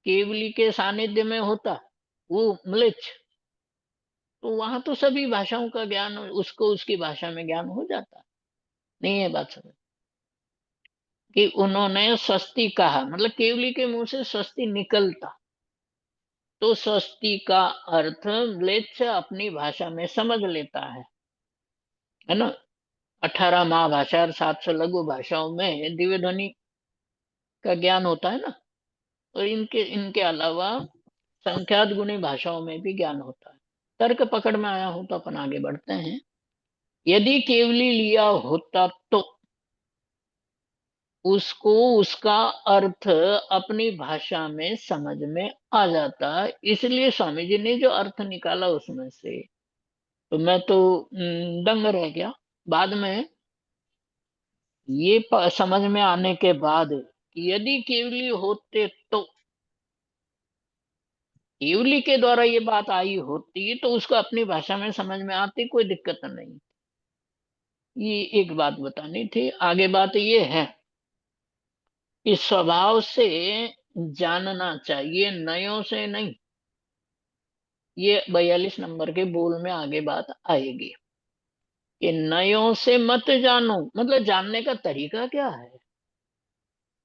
[SPEAKER 3] केवली के सानिध्य में होता वो म्लेच्छ, तो वहां तो सभी भाषाओं का ज्ञान उसको उसकी भाषा में ज्ञान हो जाता। नहीं है बात समझ? कि उन्होंने स्वस्ति कहा, मतलब केवली के मुंह से स्वस्ति निकलता, तो स्वस्ति का अर्थ म्लेच्छ अपनी भाषा में समझ लेता है ना। 18 महाभाषा और 700 लघु भाषाओं में दिव्य ध्वनि का ज्ञान होता है ना, और इनके इनके अलावा संख्यात गुणी भाषाओं में भी ज्ञान होता है। तर्क पकड़ में आया हो तो अपन आगे बढ़ते हैं। यदि केवली लिया होता तो उसको उसका अर्थ अपनी भाषा में समझ में आ जाता है। इसलिए स्वामी जी ने जो अर्थ निकाला उसमें से, तो मैं तो दंग रह गया। बाद में ये समझ में आने के बाद कि यदि केवली होते तो, केवली के द्वारा ये बात आई होती तो उसको अपनी भाषा में समझ में आती, कोई दिक्कत नहीं। ये एक बात बतानी थी। आगे बात ये है कि स्वभाव से जानना चाहिए, नयों से नहीं। ये 42 नंबर के बोल में आगे बात आएगी कि नयों से मत जानो, मतलब जानने का तरीका क्या है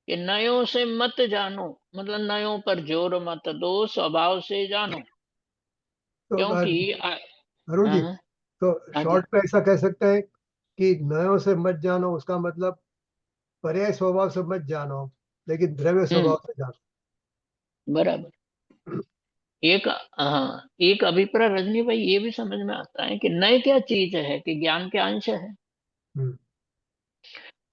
[SPEAKER 3] कि नयों से मत जानो, मतलब नयों पर जोर मत दो, स्वभाव से जानो।
[SPEAKER 5] तो
[SPEAKER 3] क्योंकि
[SPEAKER 5] अरुण जी,
[SPEAKER 3] हाँ,
[SPEAKER 5] तो
[SPEAKER 3] हाँ जी,
[SPEAKER 5] शॉर्ट में ऐसा कह सकते हैं कि नयों से मत जानो, उसका मतलब पर्याय स्वभाव से मत जानो, लेकिन द्रव्य
[SPEAKER 3] हम्म,
[SPEAKER 5] स्वभाव से जानो।
[SPEAKER 3] बराबर। एक, हाँ, एक अभिप्राय रजनी भाई ये भी समझ में आता है कि नय क्या चीज है कि ज्ञान के अंश है।
[SPEAKER 5] हम्म,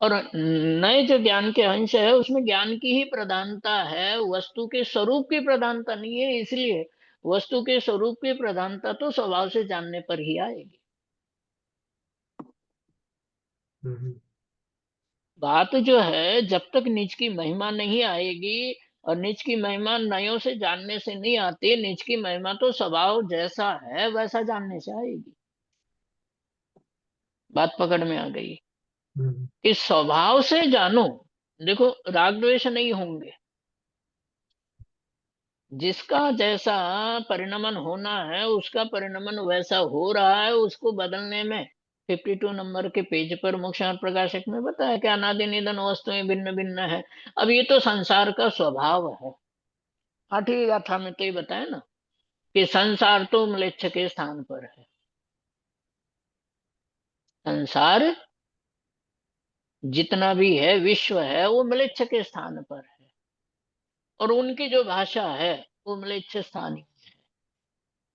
[SPEAKER 3] और नए जो ज्ञान के अंश है उसमें ज्ञान की ही प्रधानता है, वस्तु के स्वरूप की प्रधानता नहीं है। इसलिए वस्तु के स्वरूप की प्रधानता तो स्वभाव से जानने पर ही आएगी।
[SPEAKER 5] हम्म,
[SPEAKER 3] बात जो है, जब तक निज की महिमा नहीं आएगी, और निज की महिमा नयों से जानने से नहीं आती, निज की महिमा तो स्वभाव जैसा है वैसा जानने से आएगी। बात पकड़ में आ गई
[SPEAKER 5] हम्म,
[SPEAKER 3] कि स्वभाव से जानो। देखो, राग द्वेष नहीं होंगे, जिसका जैसा परिणमन होना है उसका परिणमन वैसा हो रहा है, उसको बदलने में 52 नंबर के पेज पर मोक्ष प्रकाशक में बताया कि अनादि निधन वस्तुएं भिन्न भिन्न है। अब ये तो संसार का स्वभाव है। आठवीं गाथा में तो ये बताया ना कि संसार तो म्लेच्छ के स्थान पर है। संसार जितना भी है, विश्व है, वो म्लेच्छ के स्थान पर है, और उनकी जो भाषा है वो म्लेच्छ स्थानी।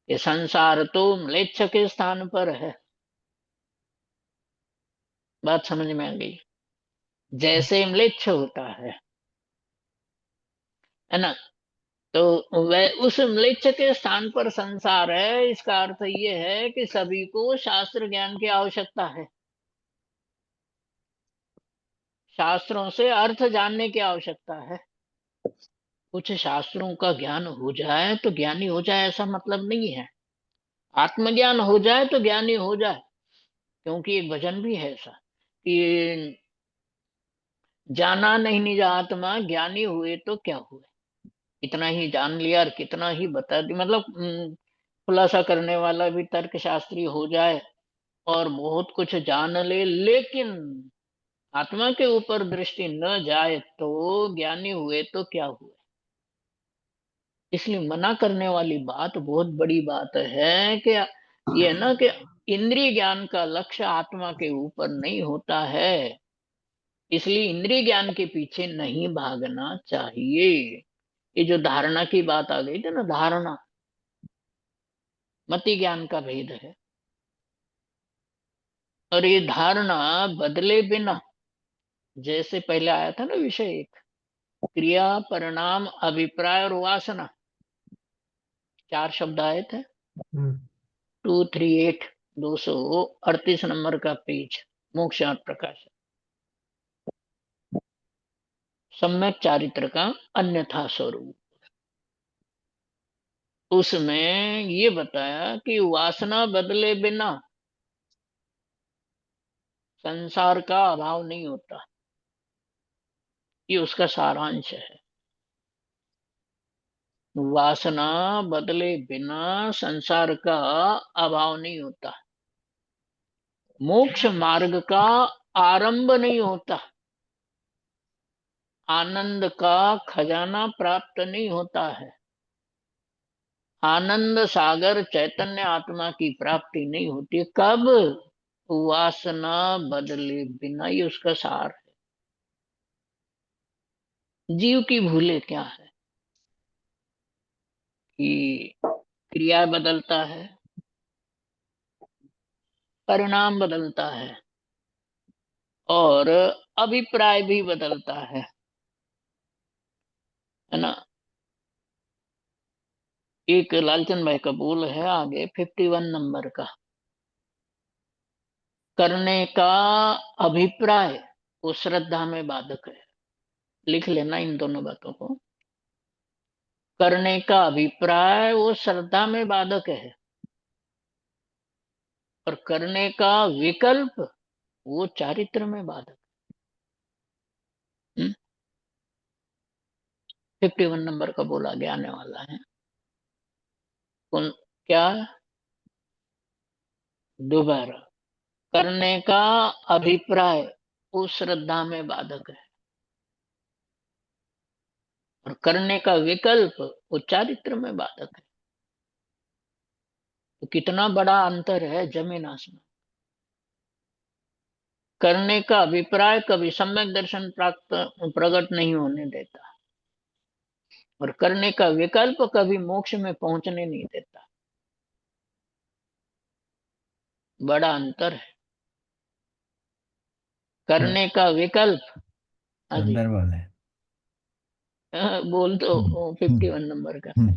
[SPEAKER 3] ये संसार तो म्लेच्छ के स्थान पर है। बात समझ में आ गई? जैसे म्लेच्छ होता है ना, तो वह उस म्लेच्छ के स्थान पर संसार है। इसका अर्थ ये है कि सभी को शास्त्र ज्ञान की आवश्यकता है, शास्त्रों से अर्थ जानने की आवश्यकता है। कुछ शास्त्रों का ज्ञान हो जाए तो ज्ञानी हो जाए, ऐसा मतलब नहीं है। आत्मज्ञान हो जाए तो ज्ञानी हो जाए। क्योंकि एक भजन भी है ऐसा कि जाना नहीं निज आत्मा, ज्ञानी हुए तो क्या हुए। कितना ही जान लिया और कितना ही बता दी, मतलब खुलासा करने वाला भी तर्क शास्त्री हो जाए और बहुत कुछ जान ले, लेकिन आत्मा के ऊपर दृष्टि न जाए तो ज्ञानी हुए तो क्या हुए। इसलिए मना करने वाली बात बहुत बड़ी बात है कि ये है ना कि इंद्रिय ज्ञान का लक्ष्य आत्मा के ऊपर नहीं होता है, इसलिए इंद्रिय ज्ञान के पीछे नहीं भागना चाहिए। ये जो धारणा की बात आ गई थी ना, धारणा मति ज्ञान का भेद है। और ये धारणा बदले बिना, जैसे पहले आया था ना विषय एक, क्रिया परिणाम अभिप्राय और वासना, 4 शब्द आए थे।
[SPEAKER 5] हम्म,
[SPEAKER 3] 238, 238 नंबर का पेज, मोक्षार्थ प्रकाश। सम्यक चारित्र का अन्यथा स्वरूप, उसमें ये बताया कि वासना बदले बिना संसार का अभाव नहीं होता। ये उसका सारांश है। वासना बदले बिना संसार का अभाव नहीं होता, मोक्ष मार्ग का आरंभ नहीं होता, आनंद का खजाना प्राप्त नहीं होता है, आनंद सागर चैतन्य आत्मा की प्राप्ति नहीं होती। कब? वासना बदले बिना। ये उसका सार है। जीव की भूले क्या है कि क्रिया बदलता है, परिणाम बदलता है, और अभिप्राय भी बदलता है ना। एक लालचंद भाई का बोल है आगे 51 नंबर का, करने का अभिप्राय वो श्रद्धा में बाधक है। लिख लेना इन दोनों बातों को। करने का अभिप्राय वो श्रद्धा में बाधक है, और करने का विकल्प वो चारित्र में बाधक। 51 नंबर का बोल आगे आने वाला है। कौन क्या? दोबारा, करने का अभिप्राय वो श्रद्धा में बाधक है, और करने का विकल्प वो चारित्र में बाधक है। तो कितना बड़ा अंतर है, जमीन आसमान। करने का अभिप्राय कभी सम्यक दर्शन प्राप्त प्रकट नहीं होने देता, और करने का विकल्प कभी मोक्ष में पहुंचने नहीं देता। बड़ा अंतर है। करने का विकल्प, हाँ जी,
[SPEAKER 1] सुंदर बोल है।
[SPEAKER 3] बोल तो
[SPEAKER 1] हम्म,
[SPEAKER 3] 51 नंबर का
[SPEAKER 1] हम्म,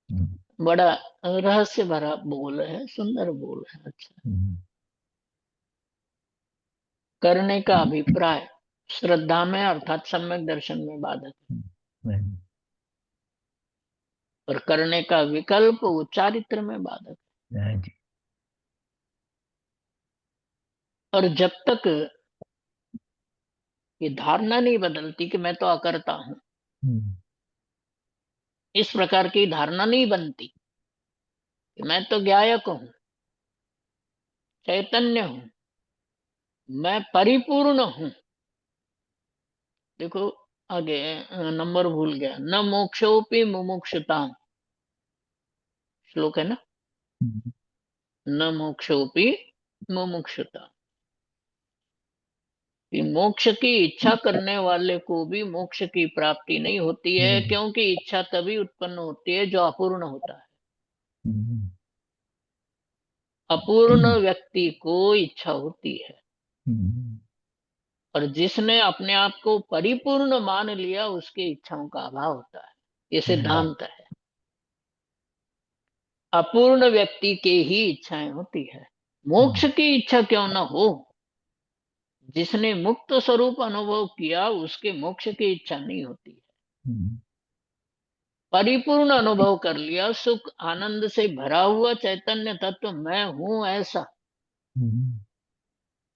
[SPEAKER 1] हम्म,
[SPEAKER 3] बड़ा रहस्य भरा बोल है, सुंदर बोल है। अच्छा,
[SPEAKER 1] हम्म,
[SPEAKER 3] करने का अभिप्राय श्रद्धा में अर्थात सम्यक दर्शन में बाधक है,
[SPEAKER 1] हम्म,
[SPEAKER 3] और करने का विकल्प वो चारित्र में बाधक
[SPEAKER 1] हाँ जी,
[SPEAKER 3] है। और जब तक ये धारणा नहीं बदलती कि मैं तो अकर्ता हूं,
[SPEAKER 1] हम्म,
[SPEAKER 3] इस प्रकार की धारणा नहीं बनती कि मैं तो ज्ञायक हूं, चैतन्य हूं, मैं परिपूर्ण हूं। देखो आगे नंबर भूल गया, न मोक्षोपि मुमुक्षुताम, श्लोक है ना।
[SPEAKER 1] हम्म,
[SPEAKER 3] न मोक्षोपि मुमुक्षुताम, कि मोक्ष की इच्छा करने वाले को भी मोक्ष की प्राप्ति नहीं होती है,
[SPEAKER 1] हम्म,
[SPEAKER 3] क्योंकि इच्छा तभी उत्पन्न होती है जो अपूर्ण होता है।
[SPEAKER 1] हम्म,
[SPEAKER 3] अपूर्ण व्यक्ति को इच्छा होती है,
[SPEAKER 1] हम्म,
[SPEAKER 3] और जिसने अपने आप को परिपूर्ण मान लिया उसकी इच्छाओं का अभाव होता है। ये सिद्धांत है। अपूर्ण व्यक्ति के ही इच्छाएं होती है। मोक्ष की इच्छा क्यों न हो, जिसने मुक्त स्वरूप अनुभव किया उसके मोक्ष की इच्छा नहीं होती है।
[SPEAKER 1] हम्म,
[SPEAKER 3] परिपूर्ण अनुभव कर लिया, सुख आनंद से भरा हुआ चैतन्य तत्व मैं हूं, ऐसा
[SPEAKER 1] हम्म,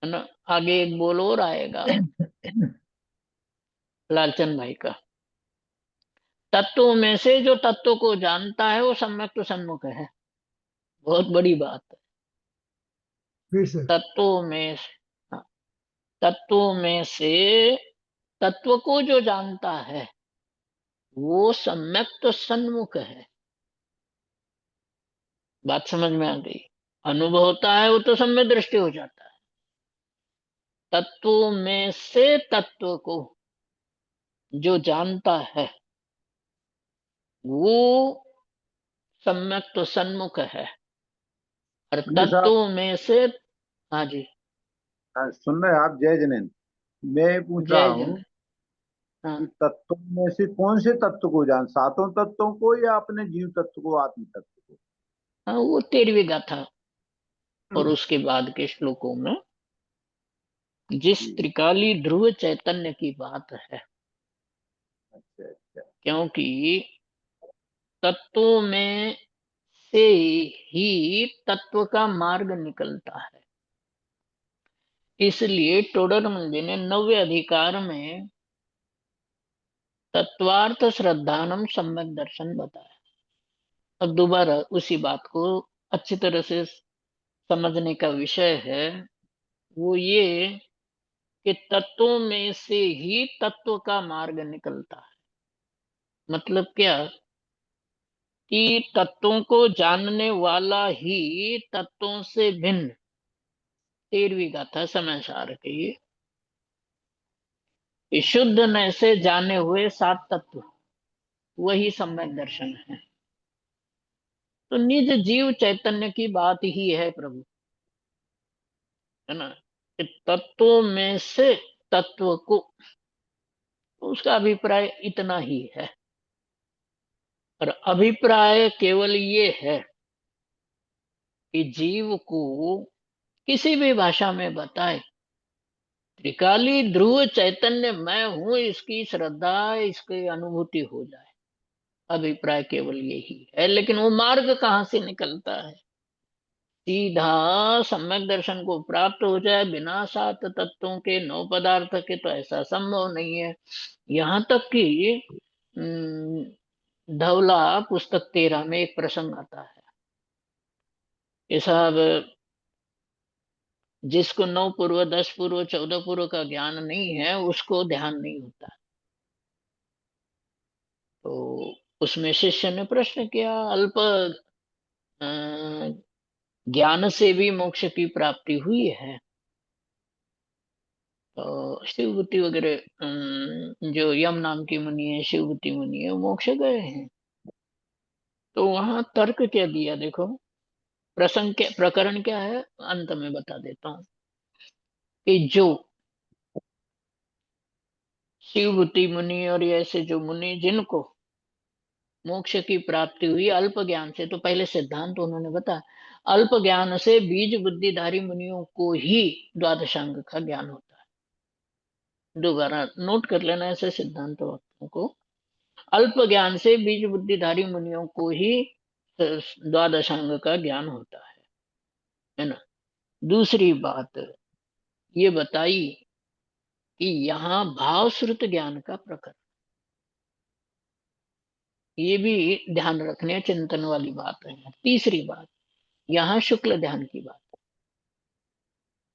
[SPEAKER 3] है ना। आगे एक बोल और आएगा लालचंद भाई का, तत्वों में से जो तत्व को जानता है वो सम्यक तो सन्मुख है। बहुत बड़ी बात है।
[SPEAKER 5] फिर से
[SPEAKER 3] तत्वों में, हाँ, तत्वों में से तत्व को जो जानता है वो सम्यक तो सन्मुख है। बात समझ में आ गई। अनुभव होता है वो तो सम्यक दृष्टि हो जाता है। तत्वों में से तत्व को जो जानता है वो सम्यक तो सन्मुख है, और
[SPEAKER 4] पंडित साहब,
[SPEAKER 3] तत्वों में से, हाँ जी,
[SPEAKER 4] सुन रहे हैं आप? जय जिनेन्द्र, मैं पूछ रहा
[SPEAKER 3] जय
[SPEAKER 4] हूँ
[SPEAKER 3] जन, हाँ।
[SPEAKER 4] कि तत्वों में से कौन से तत्व को जान, सातों तत्वों को या अपने जीव तत्व को, आत्म तत्व
[SPEAKER 3] हाँ वो 13वीं गाथा
[SPEAKER 4] को?
[SPEAKER 3] और उसके बाद के श्लोकों में जिस
[SPEAKER 4] जी,
[SPEAKER 3] त्रिकाली ध्रुव चैतन्य की बात है।
[SPEAKER 4] अच्छा अच्छा।
[SPEAKER 3] क्योंकि तत्वों में से ही तत्व का मार्ग निकलता है, इसलिए टोडरमल जी ने 9वें अधिकार में तत्वार्थ श्रद्धानम सम्यक दर्शन बताया। अब दोबारा उसी बात को अच्छी तरह से समझने का विषय है, वो ये कि तत्वों में से ही तत्व का मार्ग निकलता है। मतलब क्या, कि तत्वों को जानने वाला ही तत्वों से भिन्न, 13वीं गाथा समय सार के ये शुद्ध न से जाने हुए 7 तत्व वही सम्यक दर्शन है। तो निज जीव चैतन्य की बात ही है प्रभु, है ना। कि तत्वों में से तत्व को, तो उसका अभिप्राय इतना ही है। और अभिप्राय केवल ये है कि जीव को किसी भी भाषा में बताए, त्रिकाली ध्रुव चैतन्य मैं हूं, इसकी श्रद्धा, इसकी अनुभूति हो जाए। अभिप्राय केवल यही है। लेकिन वो मार्ग कहाँ से निकलता है? सीधा सम्यक दर्शन को प्राप्त हो जाए बिना सात तत्वों के, नौ पदार्थ के, तो ऐसा संभव नहीं है। यहाँ तक कि धवला पुस्तक 13 में एक प्रसंग आता है कि साहब, जिसको 9 पूर्व, 10 पूर्व, 14 पूर्व का ज्ञान नहीं है, उसको ध्यान नहीं होता। तो उसमें शिष्य ने प्रश्न किया, अल्प ज्ञान से भी मोक्ष की प्राप्ति हुई है? तो शिवभूति वगैरह, जो यम नाम की मुनि है, शिवभूति मुनि है, वो मोक्ष गए हैं। तो वहां तर्क क्या दिया देखो, प्रसंग क्या, प्रकरण क्या है, अंत में बता देता हूं कि जो शिवभूति मुनि और ऐसे जो मुनि जिनको मोक्ष की प्राप्ति हुई अल्प ज्ञान से, तो पहले सिद्धांत तो उन्होंने बताया, अल्प ज्ञान से बीज बुद्धिधारी मुनियों को ही द्वादशांग का ज्ञान होता है। दोबारा नोट कर लेना ऐसे सिद्धांतों को, अल्प ज्ञान से बीज बुद्धिधारी मुनियों को ही द्वादशांग का ज्ञान होता है ना। दूसरी बात ये बताई कि यहाँ भाव श्रुत ज्ञान का प्रकरण, ये भी ध्यान रखने चिंतन वाली बात है। तीसरी बात, यहाँ शुक्ल ध्यान की बात,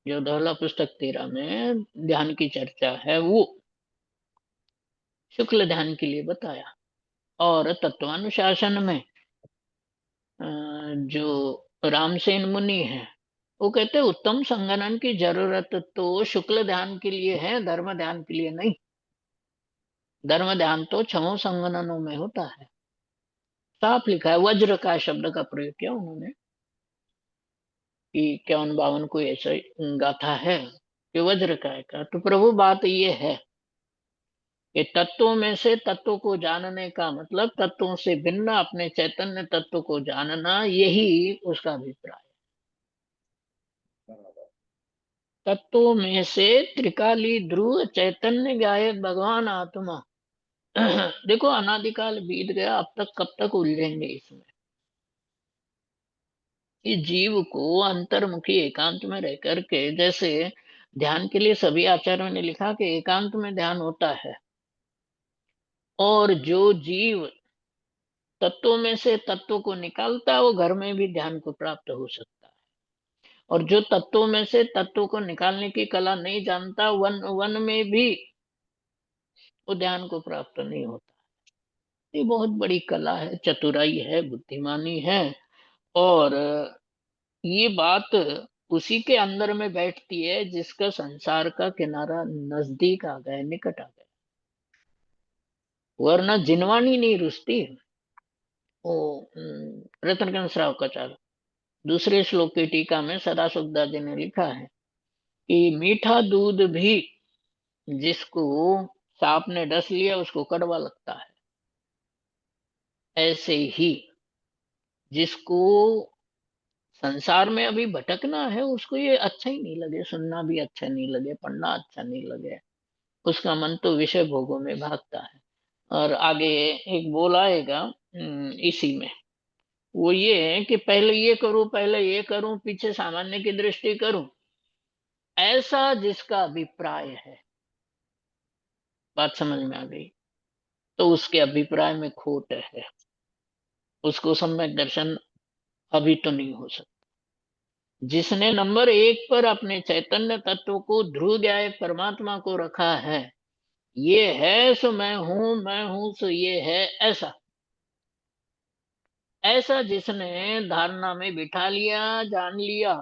[SPEAKER 3] जो धौला पुस्तक 13 में ध्यान की चर्चा है, वो शुक्ल ध्यान के लिए बताया। और तत्वानुशासन में जो रामसेन मुनि है, वो कहते हैं उत्तम संगणन की जरूरत तो शुक्ल ध्यान के लिए है, धर्म ध्यान के लिए नहीं। धर्म ध्यान तो 6 संगणनों में होता है। साफ लिखा है, वज्र का शब्द का प्रयोग किया उन्होंने कि 51-52 कोई ऐसा गाथा है कि वज्र का। तो प्रभु बात ये है कि तत्वों में से तत्व को जानने का मतलब तत्वों से भिन्न अपने चैतन्य तत्व को जानना, यही उसका अभिप्राय है। तत्वों में से त्रिकाली ध्रुव चैतन्य गायक भगवान आत्मा। देखो अनादिकाल बीत गया, अब तक कब तक उलझेंगे इसमें? इस जीव को अंतर्मुखी एकांत में रह करके, जैसे ध्यान के लिए सभी आचार्यों ने लिखा कि एकांत में ध्यान होता है, और जो जीव तत्वों में से तत्व को निकालता है वो घर में भी ध्यान को प्राप्त हो सकता है। और जो तत्वों में से तत्व को निकालने की कला नहीं जानता, वन वन में भी वो ध्यान को प्राप्त नहीं होता। ये बहुत बड़ी कला है, चतुराई है, बुद्धिमानी है। और ये बात उसी के अंदर में बैठती है जिसका संसार का किनारा नजदीक आ गया, निकट आ गया। वरना जिनवानी नहीं रुचती। वो रत्नकन श्राव का चाल दूसरे श्लोक की टीका में सदा सुखदास जी ने लिखा है कि मीठा दूध भी जिसको सांप ने डस लिया उसको कड़वा लगता है, ऐसे ही जिसको संसार में अभी भटकना है उसको ये अच्छा ही नहीं लगे, सुनना भी अच्छा नहीं लगे, पढ़ना अच्छा नहीं लगे, उसका मन तो विषय भोगों में भागता है। और आगे एक बोल आएगा इसी में, वो ये है कि पहले ये करूं, पहले ये करूं, पीछे सामान्य की दृष्टि करूं, ऐसा जिसका अभिप्राय है। बात समझ में आ गई? तो उसके अभिप्राय में खोट है, उसको सम्यक दर्शन अभी तो नहीं हो सकता। जिसने नंबर 1 पर अपने चैतन्य तत्व को ध्रुव ज्ञाय परमात्मा को रखा है, ये है सो मैं हूं सो ये है, ऐसा ऐसा जिसने धारणा में बिठा लिया, जान लिया,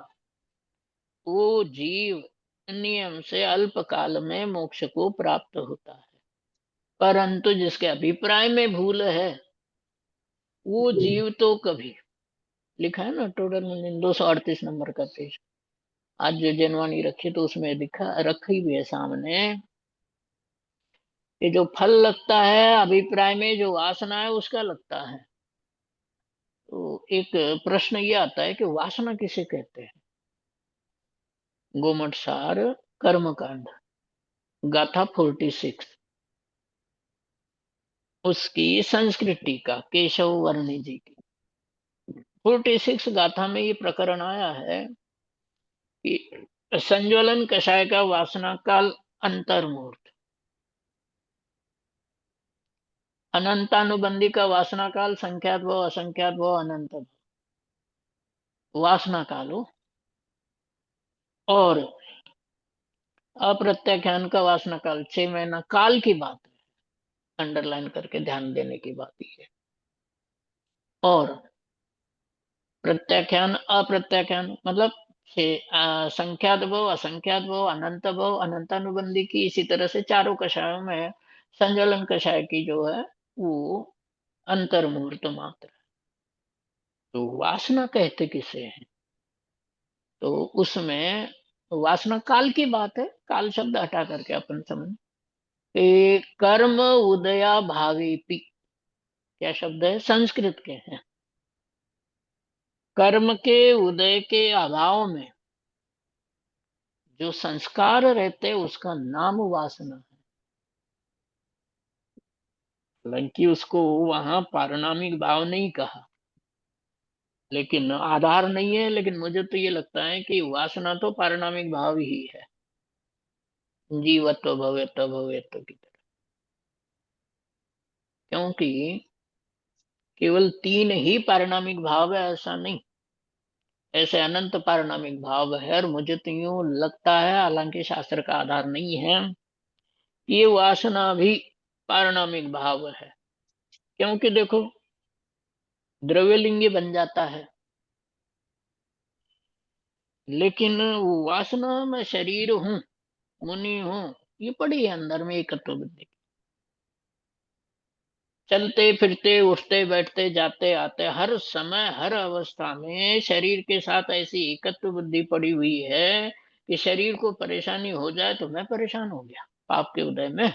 [SPEAKER 3] वो जीव नियम से अल्प काल में मोक्ष को प्राप्त होता है। परंतु जिसके अभिप्राय में भूल है, वो जीव तो कभी, लिखा है ना टोडर में 238 नंबर का पेज, आज जो जनवाणी रखी तो उसमें दिखा रखी भी है सामने कि जो फल लगता है अभिप्राय में जो वासना है उसका लगता है। तो एक प्रश्न ये आता है कि वासना किसे कहते हैं। गोमट सार कर्मकांड गाथा 46 उसकी संस्कृति का केशव वर्णी जी की 46 गाथा में ये प्रकरण आया है कि संज्वलन कषाय का वासना काल अंतर्मूर्त, अनंतानुबंधी का वासना काल संख्यात भव असंख्यात भव अनंत भव, वासना काल हो। और अप्रत्याख्यान का वासना काल 6 महीना काल की बात है, अंडरलाइन करके ध्यान देने की बात ही है। और प्रत्याख्यान अप्रत्याख्यान मतलब संख्यात भव असंख्यात भव अनंत भव अनंतानुबंधी की, इसी तरह से चारों कषायों में संज्वलन कषाय की जो है वो अंतर्मुहूर्त मात्र है। तो वासना कहते किसे हैं, तो उसमें वासना काल की बात है। काल शब्द हटा करके अपन समझ कर्म उदया भावेपि, क्या शब्द है, संस्कृत के हैं। कर्म के उदय के अभाव में जो संस्कार रहते हैं उसका नाम वासना है। हालांकि उसको वहां पारिणामिक भाव नहीं कहा, लेकिन आधार नहीं है, लेकिन मुझे तो ये लगता है कि वासना तो पारिणामिक भाव ही है, जीवत्व भव्यत्व भव्यत्व की तरह। क्योंकि केवल 3 ही पारिणामिक भाव है ऐसा नहीं, ऐसे अनंत पारिणामिक भाव है। और मुझे तो यूं लगता है, हालांकि शास्त्र का आधार नहीं है, ये वासना भी पारिणामिक भाव है। क्योंकि देखो द्रव्यलिंगी बन जाता है, लेकिन वो वासना में शरीर हूं, मुनि हूं, ये पड़ी है अंदर में एकत्व बुद्धि। चलते फिरते उठते बैठते जाते आते हर समय हर अवस्था में शरीर के साथ ऐसी एकत्व बुद्धि पड़ी हुई है कि शरीर को परेशानी हो जाए तो मैं परेशान हो गया, पाप के उदय में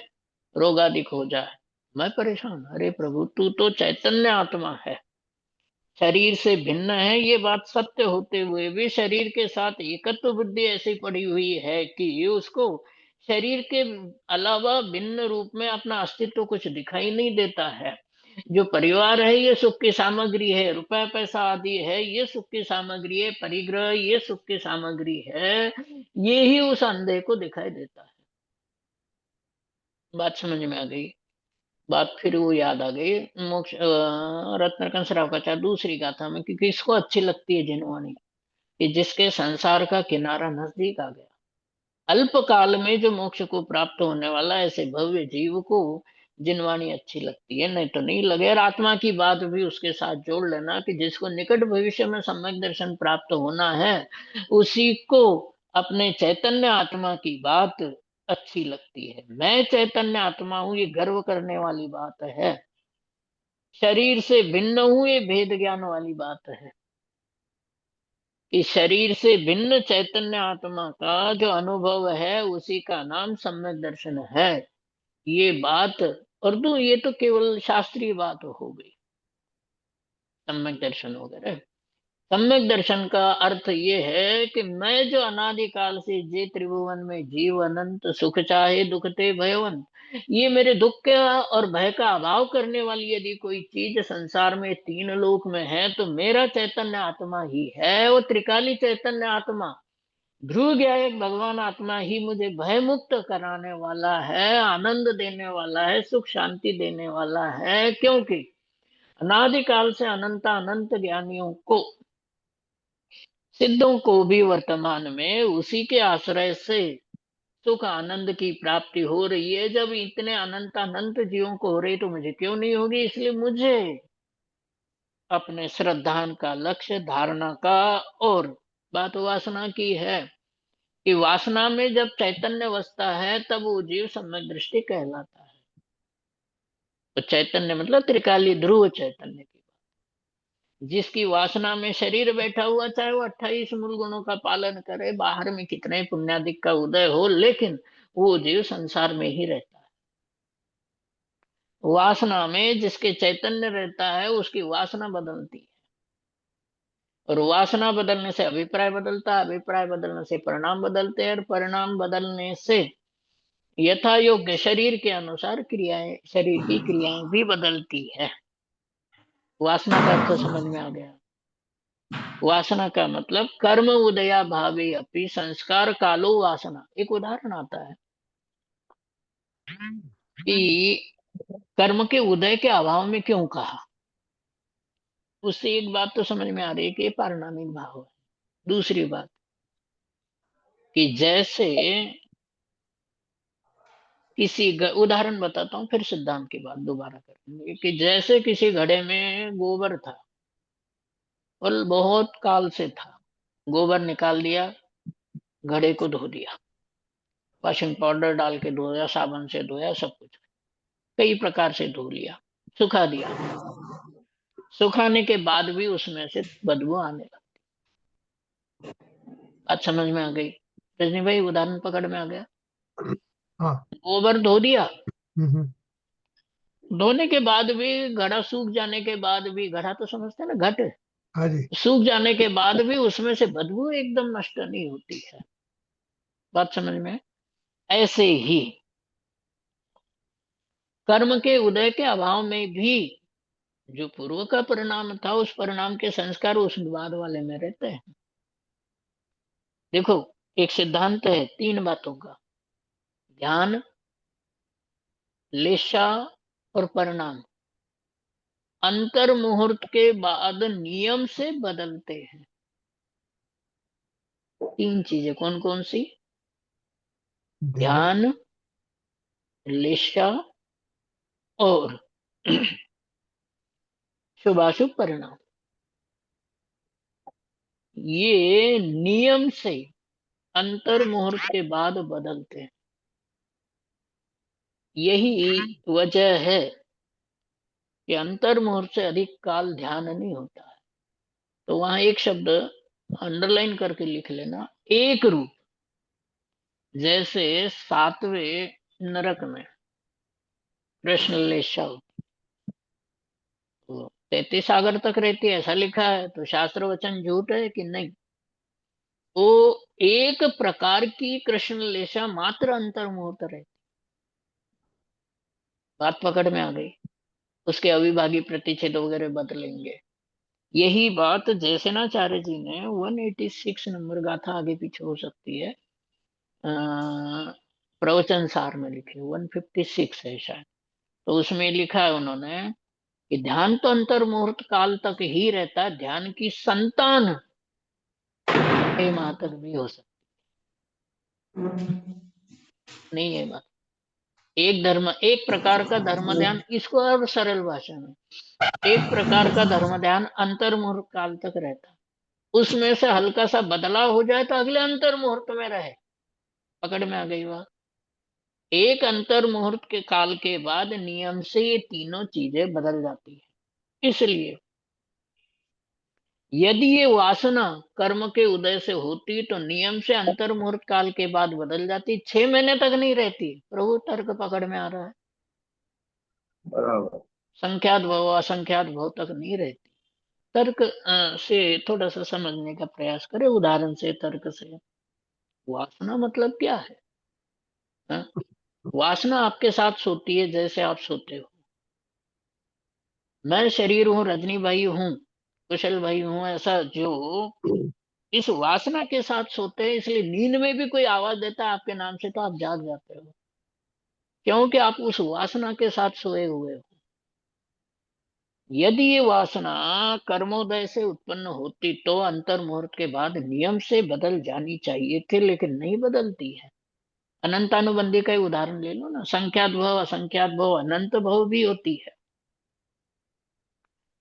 [SPEAKER 3] रोगादिक हो जाए मैं परेशान। अरे प्रभु तू तो चैतन्य आत्मा है, शरीर से भिन्न है, ये बात सत्य होते हुए भी शरीर के साथ एकत्व बुद्धि ऐसी पड़ी हुई है कि उसको शरीर के अलावा भिन्न रूप में अपना अस्तित्व कुछ दिखाई नहीं देता है। जो परिवार है ये सुख की सामग्री है, रुपया पैसा आदि है ये सुख की सामग्री है, परिग्रह ये सुख की सामग्री है, ये ही उस अंधे को दिखाई देता है। बात समझ में आ गई। बात फिर वो याद आ गई मोक्ष रत्नकन श्रावकाचार्य दूसरी गाथा में, क्योंकि इसको अच्छी लगती है जिनवाणी, कि जिसके संसार का किनारा नजदीक आ गया, अल्प काल में जो मोक्ष को प्राप्त होने वाला ऐसे भव्य जीव को जिनवाणी अच्छी लगती है, नहीं तो नहीं लगे। और आत्मा की बात भी उसके साथ जोड़ लेना कि जिसको निकट भविष्य में सम्यक दर्शन प्राप्त होना है उसी को अपने चैतन्य आत्मा की बात अच्छी लगती है। मैं चैतन्य आत्मा हूं, ये गर्व करने वाली बात है। शरीर से भिन्न हूं, ये भेद ज्ञान वाली बात है कि शरीर से भिन्न चैतन्य आत्मा का जो अनुभव है उसी का नाम सम्यक दर्शन है, ये बात। और तो ये तो केवल शास्त्रीय बात हो गई, सम्यक दर्शन वगैरह। सम्यक दर्शन का अर्थ ये है कि मैं जो अनादिकाल से जे त्रिभुवन में जीव अनंत सुख चाहे दुखते भयवन, ये मेरे दुख का और भय का अभाव करने वाली यदि कोई चीज संसार में 3 लोक में है तो मेरा चैतन्य आत्मा ही है। वो त्रिकाली चैतन्य आत्मा ध्रुव ज्ञायक भगवान आत्मा ही मुझे भय मुक्त कराने वाला है, आनंद देने वाला है, सुख शांति देने वाला है। क्योंकि अनादिकाल से अनंत अनंत ज्ञानियों को, सिद्धों को भी वर्तमान में उसी के आश्रय से सुख आनंद की प्राप्ति हो रही है। जब इतने अनंत अनंत जीवों को हो रही तो मुझे क्यों नहीं होगी। इसलिए मुझे अपने श्रद्धान का लक्ष्य धारणा का, और बात वासना की है कि वासना में जब चैतन्य बसता है तब वो जीव सम्यक दृष्टि कहलाता है। तो चैतन्य मतलब त्रिकाली ध्रुव चैतन्य की बात। जिसकी वासना में शरीर बैठा हुआ, चाहे वो 28 मूल गुणों का पालन करे, बाहर में कितने पुण्यादिक का उदय हो, लेकिन वो जीव संसार में ही रहता है। वासना में जिसके चैतन्य रहता है उसकी वासना बदलती है, और वासना बदलने से अभिप्राय बदलता है, अभिप्राय बदलने से परिणाम बदलते हैं, और परिणाम बदलने से यथा योग्य शरीर के अनुसार क्रियाएं, शरीर की क्रियाएं भी बदलती है। वासना का अर्थ समझ में आ गया? वासना का मतलब कर्म उदया भावे अपि संस्कार कालो वासना। एक उदाहरण आता है कि कर्म के उदय के अभाव में क्यों कहा, उससे एक बात तो समझ में आ रही है कि ये पारिणामिक भाव है। दूसरी बात कि जैसे उदाहरण बताता हूँ, फिर सिद्धांत की बात दोबारा करेंगे, कि जैसे किसी घड़े में गोबर था और बहुत काल से था, गोबर निकाल दिया, घड़े को धो दिया, वॉशिंग पाउडर डाल के धोया, साबुन से धोया, सब कुछ कई प्रकार से धो लिया, सुखा दिया। सुखाने के बाद भी उसमें से बदबू आने लगी। बात समझ में आ गई? रजनी भाई, उदाहरण पकड़ में आ गया?
[SPEAKER 5] हाँ।
[SPEAKER 3] गोबर धो दिया,
[SPEAKER 5] हम्म।
[SPEAKER 3] धोने के बाद भी, घड़ा सूख जाने के बाद भी, घड़ा तो समझते हैं ना, घट,
[SPEAKER 5] हाँ जी।
[SPEAKER 3] सूख जाने के बाद भी उसमें से बदबू एकदम नष्ट नहीं होती है। बात समझ में? ऐसे ही कर्म के उदय के अभाव में भी जो पूर्व का परिणाम था, उस परिणाम के संस्कार उस बाद वाले में रहते हैं। देखो, एक सिद्धांत है 3 बातों का: ध्यान, लेशा और परिणाम। अंतर मुहूर्त के बाद नियम से बदलते हैं। 3 चीजें कौन कौन सी?
[SPEAKER 5] ध्यान।
[SPEAKER 3] ध्यान, लेशा और शुभाशुभ परिणाम। ये नियम से अंतर मुहूर्त के बाद बदलते हैं। यही वजह है कि अंतर मुहूर्त से अधिक काल ध्यान नहीं होता है। तो वहां एक शब्द अंडरलाइन करके लिख लेना, एक रूप। जैसे 7वें नरक में कृष्ण लेशा होती, तो 33 सागर तक रहती है, ऐसा लिखा है, तो शास्त्र वचन झूठ है कि नहीं? वो एक प्रकार की कृष्ण लेशा मात्र अंतर मुहूर्त रहती। बात पकड़ में आ गई? उसके अविभागी प्रतिच्छेद वगैरह बदलेंगे। यही बात जैसेनाचार्य जी ने 186 नंबर गाथा, आगे पीछे हो सकती है, प्रवचन सार में लिखी, 156 है शायद, तो उसमें लिखा है उन्होंने कि ध्यान तो अंतर मुहूर्त काल तक ही रहता है, ध्यान की संतान 6 माह तक भी हो सकती नहीं है। बात एक प्रकार का धर्म ध्यान, इसको और सरल भाषा में, एक प्रकार का धर्म ध्यान अंतर मुहूर्त काल तक रहता है, उसमें से हल्का सा बदलाव हो जाए तो अगले अंतर मुहूर्त में रहे। पकड़ में आ गई बात? एक अंतर मुहूर्त के काल के बाद नियम से ये तीनों चीजें बदल जाती है। इसलिए यदि ये वासना कर्म के उदय से होती तो नियम से अंतर मुहूर्त काल के बाद बदल जाती, 6 महीने तक नहीं रहती। प्रभु, तर्क पकड़ में आ रहा है?
[SPEAKER 4] बराबर।
[SPEAKER 3] संख्यात भव असंख्यात भव तक नहीं रहती। तर्क से थोड़ा सा समझने का प्रयास करें, उदाहरण से, तर्क से। वासना मतलब क्या है? हाँ? वासना आपके साथ सोती है जैसे आप सोते हो। मैं शरीर हूँ, रजनी भाई हूँ, कुशल भाई हूँ, ऐसा जो इस वासना के साथ सोते हैं, इसलिए नींद में भी कोई आवाज देता है आपके नाम से तो आप जाग जाते हो, क्योंकि आप उस वासना के साथ सोए हुए हो। यदि ये वासना कर्मोदय से उत्पन्न होती तो अंतर मुहूर्त के बाद नियम से बदल जानी चाहिए थी, लेकिन नहीं बदलती है। अनंतानुबंधी का ही उदाहरण ले लो ना, संख्यात भव असंख्यात भव अनंत भव भी होती है।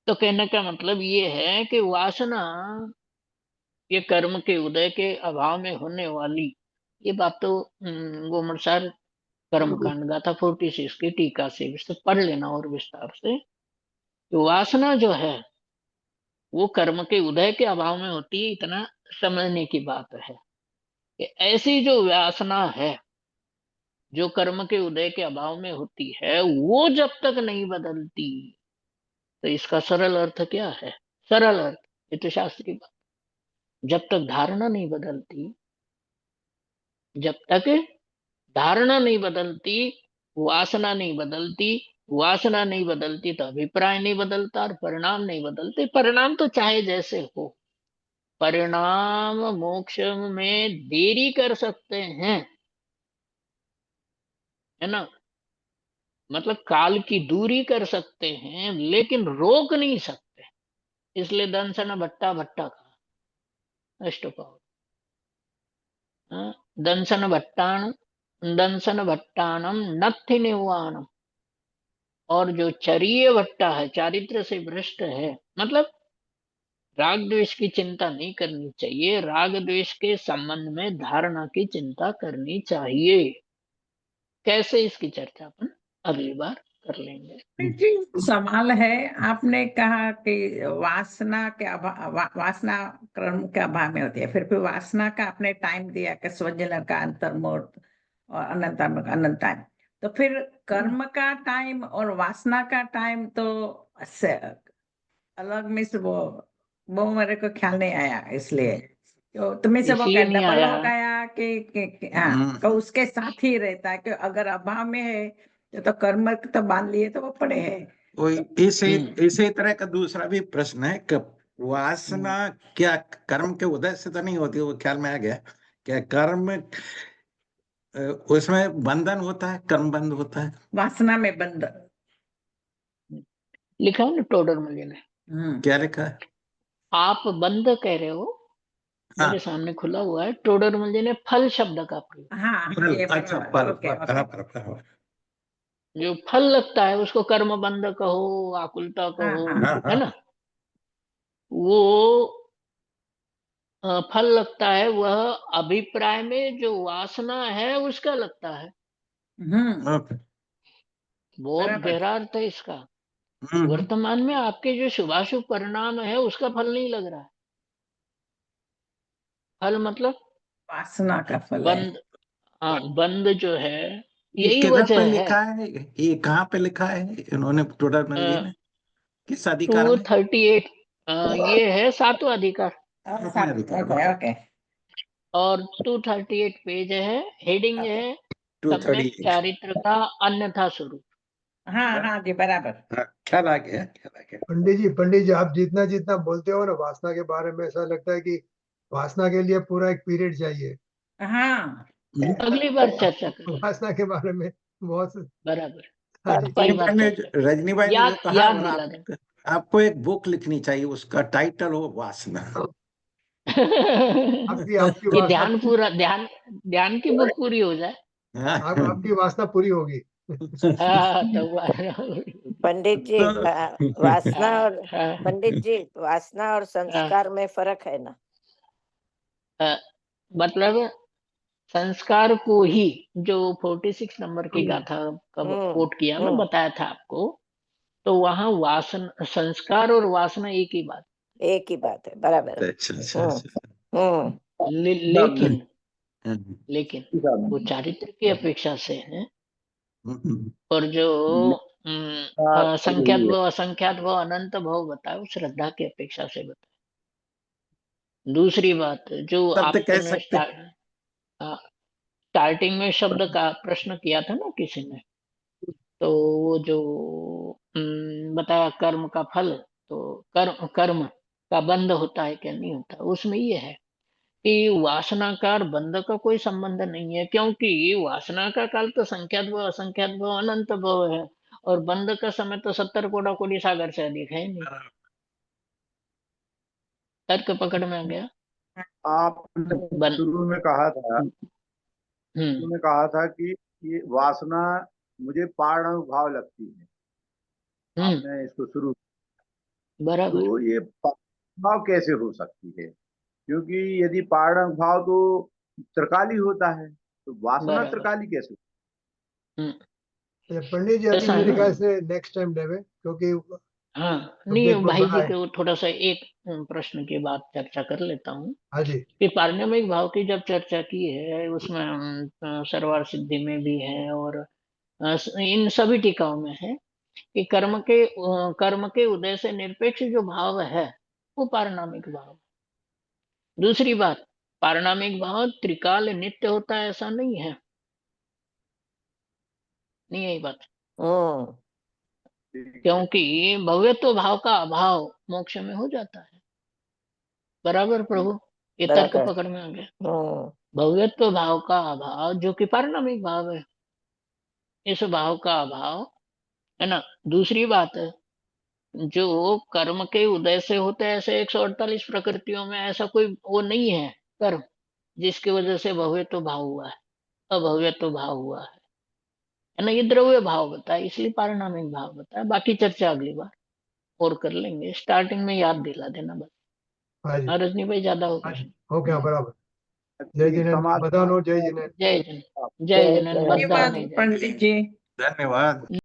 [SPEAKER 3] तो कहने का मतलब ये है कि वासना ये कर्म के उदय के अभाव में होने वाली, ये बात तो गोमरसार कर्म कांड गाथा 46 की टीका से पढ़ लेना और विस्तार से। तो वासना जो है वो कर्म के उदय के अभाव में होती है, इतना समझने की बात है कि ऐसी जो वासना है जो कर्म के उदय के अभाव में होती है, वो जब तक नहीं बदलती, तो इसका सरल अर्थ क्या है? सरल अर्थ, ये तो शास्त्र की बात, जब तक धारणा नहीं बदलती, जब तक धारणा नहीं बदलती, वासना नहीं बदलती, वासना नहीं बदलती तो अभिप्राय नहीं बदलता, और परिणाम नहीं बदलते। परिणाम तो चाहे जैसे हो, परिणाम मोक्ष में देरी कर सकते हैं, है ना, मतलब काल की दूरी कर सकते हैं, लेकिन रोक नहीं सकते। इसलिए दंसन भट्टा भट्टा कहा अष्टपाव। हाँ, दंसन भट्टानम नत्थि निवाणम। और जो चरीय भट्टा है, चारित्र से भ्रष्ट है, मतलब राग द्वेष की चिंता नहीं करनी चाहिए, राग द्वेष के संबंध में धारणा की चिंता करनी चाहिए। कैसे, इसकी चर्चा अपन अगली बार कर लेंगे।
[SPEAKER 6] जी, सवाल है, आपने कहा कि वासना के वासना कर्म के अभाव में होती है, फिर वासना का आपने टाइम दिया कि स्वजन का अंतर्मुहूर्त और अनंत टाइम, तो फिर कर्म का टाइम और वासना का टाइम तो अलग मिस, वो मेरे को ख्याल नहीं आया, इसलिए तो तुम्हें से वो
[SPEAKER 3] इसलिए नहीं
[SPEAKER 6] डबल
[SPEAKER 3] आया।
[SPEAKER 6] हो गया कि हाँ, तो उसके साथ ही रहता है कि अगर अभाव में है तो कर्म तो बांध लिए तो वो पड़े है।
[SPEAKER 7] वही इसी तरह का दूसरा भी प्रश्न है कि वासना क्या कर्म के उदय से तो नहीं होती, वो ख्याल में आ गया। क्या कर्म उसमें बंधन होता है, कर्म बंध होता है?
[SPEAKER 6] वासना में बंधन
[SPEAKER 3] लिखा है ना टोडर मुझे ने।
[SPEAKER 7] क्या लिखा है?
[SPEAKER 3] आप बंद कह रहे हो,
[SPEAKER 7] हाँ।
[SPEAKER 3] मेरे सामने खुला हुआ है, टोडर मुझे ने फल शब्द का प्रयोग।
[SPEAKER 6] हाँ,
[SPEAKER 7] फल,
[SPEAKER 6] ये
[SPEAKER 7] अच्छा
[SPEAKER 6] बराबर,
[SPEAKER 7] फल,
[SPEAKER 6] ओके, ओके।
[SPEAKER 7] बराबर।
[SPEAKER 3] जो फल लगता है उसको कर्म बंध कहो, आकुलता कहो,
[SPEAKER 6] हाँ,
[SPEAKER 7] हाँ,
[SPEAKER 3] है ना, वो फल लगता है, वह अभिप्राय में जो वासना है उसका लगता है।
[SPEAKER 7] ओके।
[SPEAKER 3] बहुत
[SPEAKER 6] बराबर।
[SPEAKER 3] गहरा अर्थ है इसका। वर्तमान में आपके जो शुभाशुभ परिणाम है उसका फल नहीं लग रहा है। फल मतलब
[SPEAKER 6] वासना का फल है।
[SPEAKER 3] बंद, हाँ, बंद जो है,
[SPEAKER 7] ये
[SPEAKER 3] यही
[SPEAKER 7] किधर पे
[SPEAKER 3] वजह है।
[SPEAKER 7] लिखा है? ये कहाँ पे लिखा है इन्होंने, टोडर जी ने? किस अधिकार में?
[SPEAKER 3] 238, ये है सातवां अधिकार,
[SPEAKER 7] अपने अधिकार में।
[SPEAKER 6] Okay, okay.
[SPEAKER 3] और 238 पेज है, हेडिंग
[SPEAKER 6] ओके।
[SPEAKER 3] है सम्यक
[SPEAKER 7] 238।
[SPEAKER 3] चारित्र का अन्यथा स्वरूप।
[SPEAKER 6] हाँ, हाँ जी, बराबर।
[SPEAKER 7] हाँ, ख्याल आ गया, ख्याल आ गया।
[SPEAKER 5] पंडित जी आप जितना जितना बोलते हो ना वासना के बारे में, ऐसा लगता है कि वासना के लिए पूरा एक पीरियड चाहिए।
[SPEAKER 6] हाँ,
[SPEAKER 3] अगली बार चर्चा करें।
[SPEAKER 5] वासना के बारे में बहुत।
[SPEAKER 3] बराबर,
[SPEAKER 5] हाँ जी।
[SPEAKER 3] कई बार चर्चा करें।
[SPEAKER 7] रजनी भाई ने जो
[SPEAKER 3] याद
[SPEAKER 7] कहा,
[SPEAKER 3] याद
[SPEAKER 7] वो
[SPEAKER 3] दिला दें।
[SPEAKER 7] आपको एक बुक लिखनी चाहिए, उसका टाइटल हो वासना।
[SPEAKER 5] आपकी आपकी
[SPEAKER 3] कि
[SPEAKER 5] वासना,
[SPEAKER 3] ध्यान पूरा, ध्यान की बुक पूरी हो जाए।
[SPEAKER 5] आपकी वासना पूरी होगी।
[SPEAKER 3] तो
[SPEAKER 8] पंडित जी, वासना और
[SPEAKER 3] हाँ,
[SPEAKER 8] पंडित जी, वासना और
[SPEAKER 3] हाँ,
[SPEAKER 8] संस्कार में फर्क है ना?
[SPEAKER 3] मतलब संस्कार को ही, जो 46 नंबर की गाथा का कोट किया ना, बताया था आपको, तो वहां वासन, संस्कार और वासना एक ही बात।
[SPEAKER 8] एक ही बात है, बराबर।
[SPEAKER 7] अच्छा, अच्छा, अच्छा।
[SPEAKER 3] लेकिन
[SPEAKER 7] हम्म,
[SPEAKER 3] लेकिन वो चारित्र की अपेक्षा से है,
[SPEAKER 7] हम्म,
[SPEAKER 3] और जो
[SPEAKER 4] बात
[SPEAKER 3] संख्यात
[SPEAKER 4] यही है।
[SPEAKER 3] भव, असंख्यात भव, अनंत भव बताए, वो श्रद्धा की अपेक्षा से बताए। दूसरी बात, जो
[SPEAKER 7] शब्द कह
[SPEAKER 3] आपने
[SPEAKER 7] सकते।
[SPEAKER 3] स्टार्टिंग में शब्द का प्रश्न किया था ना किसी ने, तो वो जो बताया कर्म का फल, तो कर्म का बंध होता है क्या नहीं होता, उसमें ये है कि वासनाकार बंध का कोई संबंध नहीं है, क्योंकि वासना का काल तो संख्यात भव, असंख्यात भव, अनंत भव है, और बंध का समय तो 70 कोड़ा कोटि सागर से अधिक है ही नहीं। तर्क पकड़ में आ गया।
[SPEAKER 4] आपने
[SPEAKER 3] बन
[SPEAKER 4] शुरू में कहा था,
[SPEAKER 3] हम्म
[SPEAKER 4] उन्होंने कहा था कि ये वासना मुझे पारण भाव लगती है।
[SPEAKER 3] हम्म
[SPEAKER 4] आपने इसको शुरू,
[SPEAKER 3] बराबर,
[SPEAKER 4] तो ये पारण भाव कैसे हो सकती है? क्योंकि यदि पारण भाव तो त्रिकाली होता है, तो वासना
[SPEAKER 3] बराबर।
[SPEAKER 4] त्रिकाली कैसे?
[SPEAKER 3] हम्म
[SPEAKER 5] पंडित जी अभी
[SPEAKER 3] ऐसा है
[SPEAKER 5] मेरे
[SPEAKER 3] ना।
[SPEAKER 5] ख्याल से नेक्स्ट टाइम देवे, क्योंकि
[SPEAKER 3] हाँ नहीं,
[SPEAKER 5] सब्जेक्ट में
[SPEAKER 3] भाई जी
[SPEAKER 5] बनाए।
[SPEAKER 3] को थोड़ा सा एक प्रश्न के बाद चर्चा कर लेता हूँ
[SPEAKER 5] हाँ जी,
[SPEAKER 3] कि पारणामिक भाव की जब चर्चा की है उसमें सर्वार सिद्धि में भी है और इन सभी टीकाओं में है कि कर्म के उदय से निरपेक्ष जो भाव है वो पारणामिक भाव है। दूसरी बात, पारणामिक भाव त्रिकाल नित्य होता है ऐसा नहीं है, नहीं है ये बात, क्योंकि भव्यत्व भाव का अभाव मोक्ष में हो जाता है। बराबर प्रभु, ये तर्क
[SPEAKER 8] बराबर।
[SPEAKER 3] पकड़ में आ गया। भव्यत्व भाव का अभाव जो कि पारणामिक भाव है, इस भाव का अभाव है ना। दूसरी बात है, जो कर्म के उदय से होते हैं ऐसे 148 प्रकृतियों में ऐसा कोई वो नहीं है कर्म जिसकी वजह से भव्यत्व भाव हुआ है, अभव्यत्व भाव हुआ है ना। ये द्रव्य भाव बताया, इसलिए पारणामिक भाव बताया। बाकी चर्चा अगली बार और कर लेंगे, स्टार्टिंग में याद दिला देना बस।
[SPEAKER 5] हाँ जी,
[SPEAKER 3] हाँ रजनी भाई, ज्यादा हो
[SPEAKER 5] हाँ
[SPEAKER 3] गया।
[SPEAKER 5] जी, हो गया बराबर। जय
[SPEAKER 4] ठीक,
[SPEAKER 5] जिनेन्द्र,
[SPEAKER 4] समाज
[SPEAKER 5] बधानो, जय जिनेन्द्र।
[SPEAKER 3] जय जन, जय जनन,
[SPEAKER 8] जय।
[SPEAKER 3] बद्दा
[SPEAKER 6] धन्यवाद
[SPEAKER 3] नहीं जय।
[SPEAKER 6] पंडित जी।
[SPEAKER 7] धन्यवाद।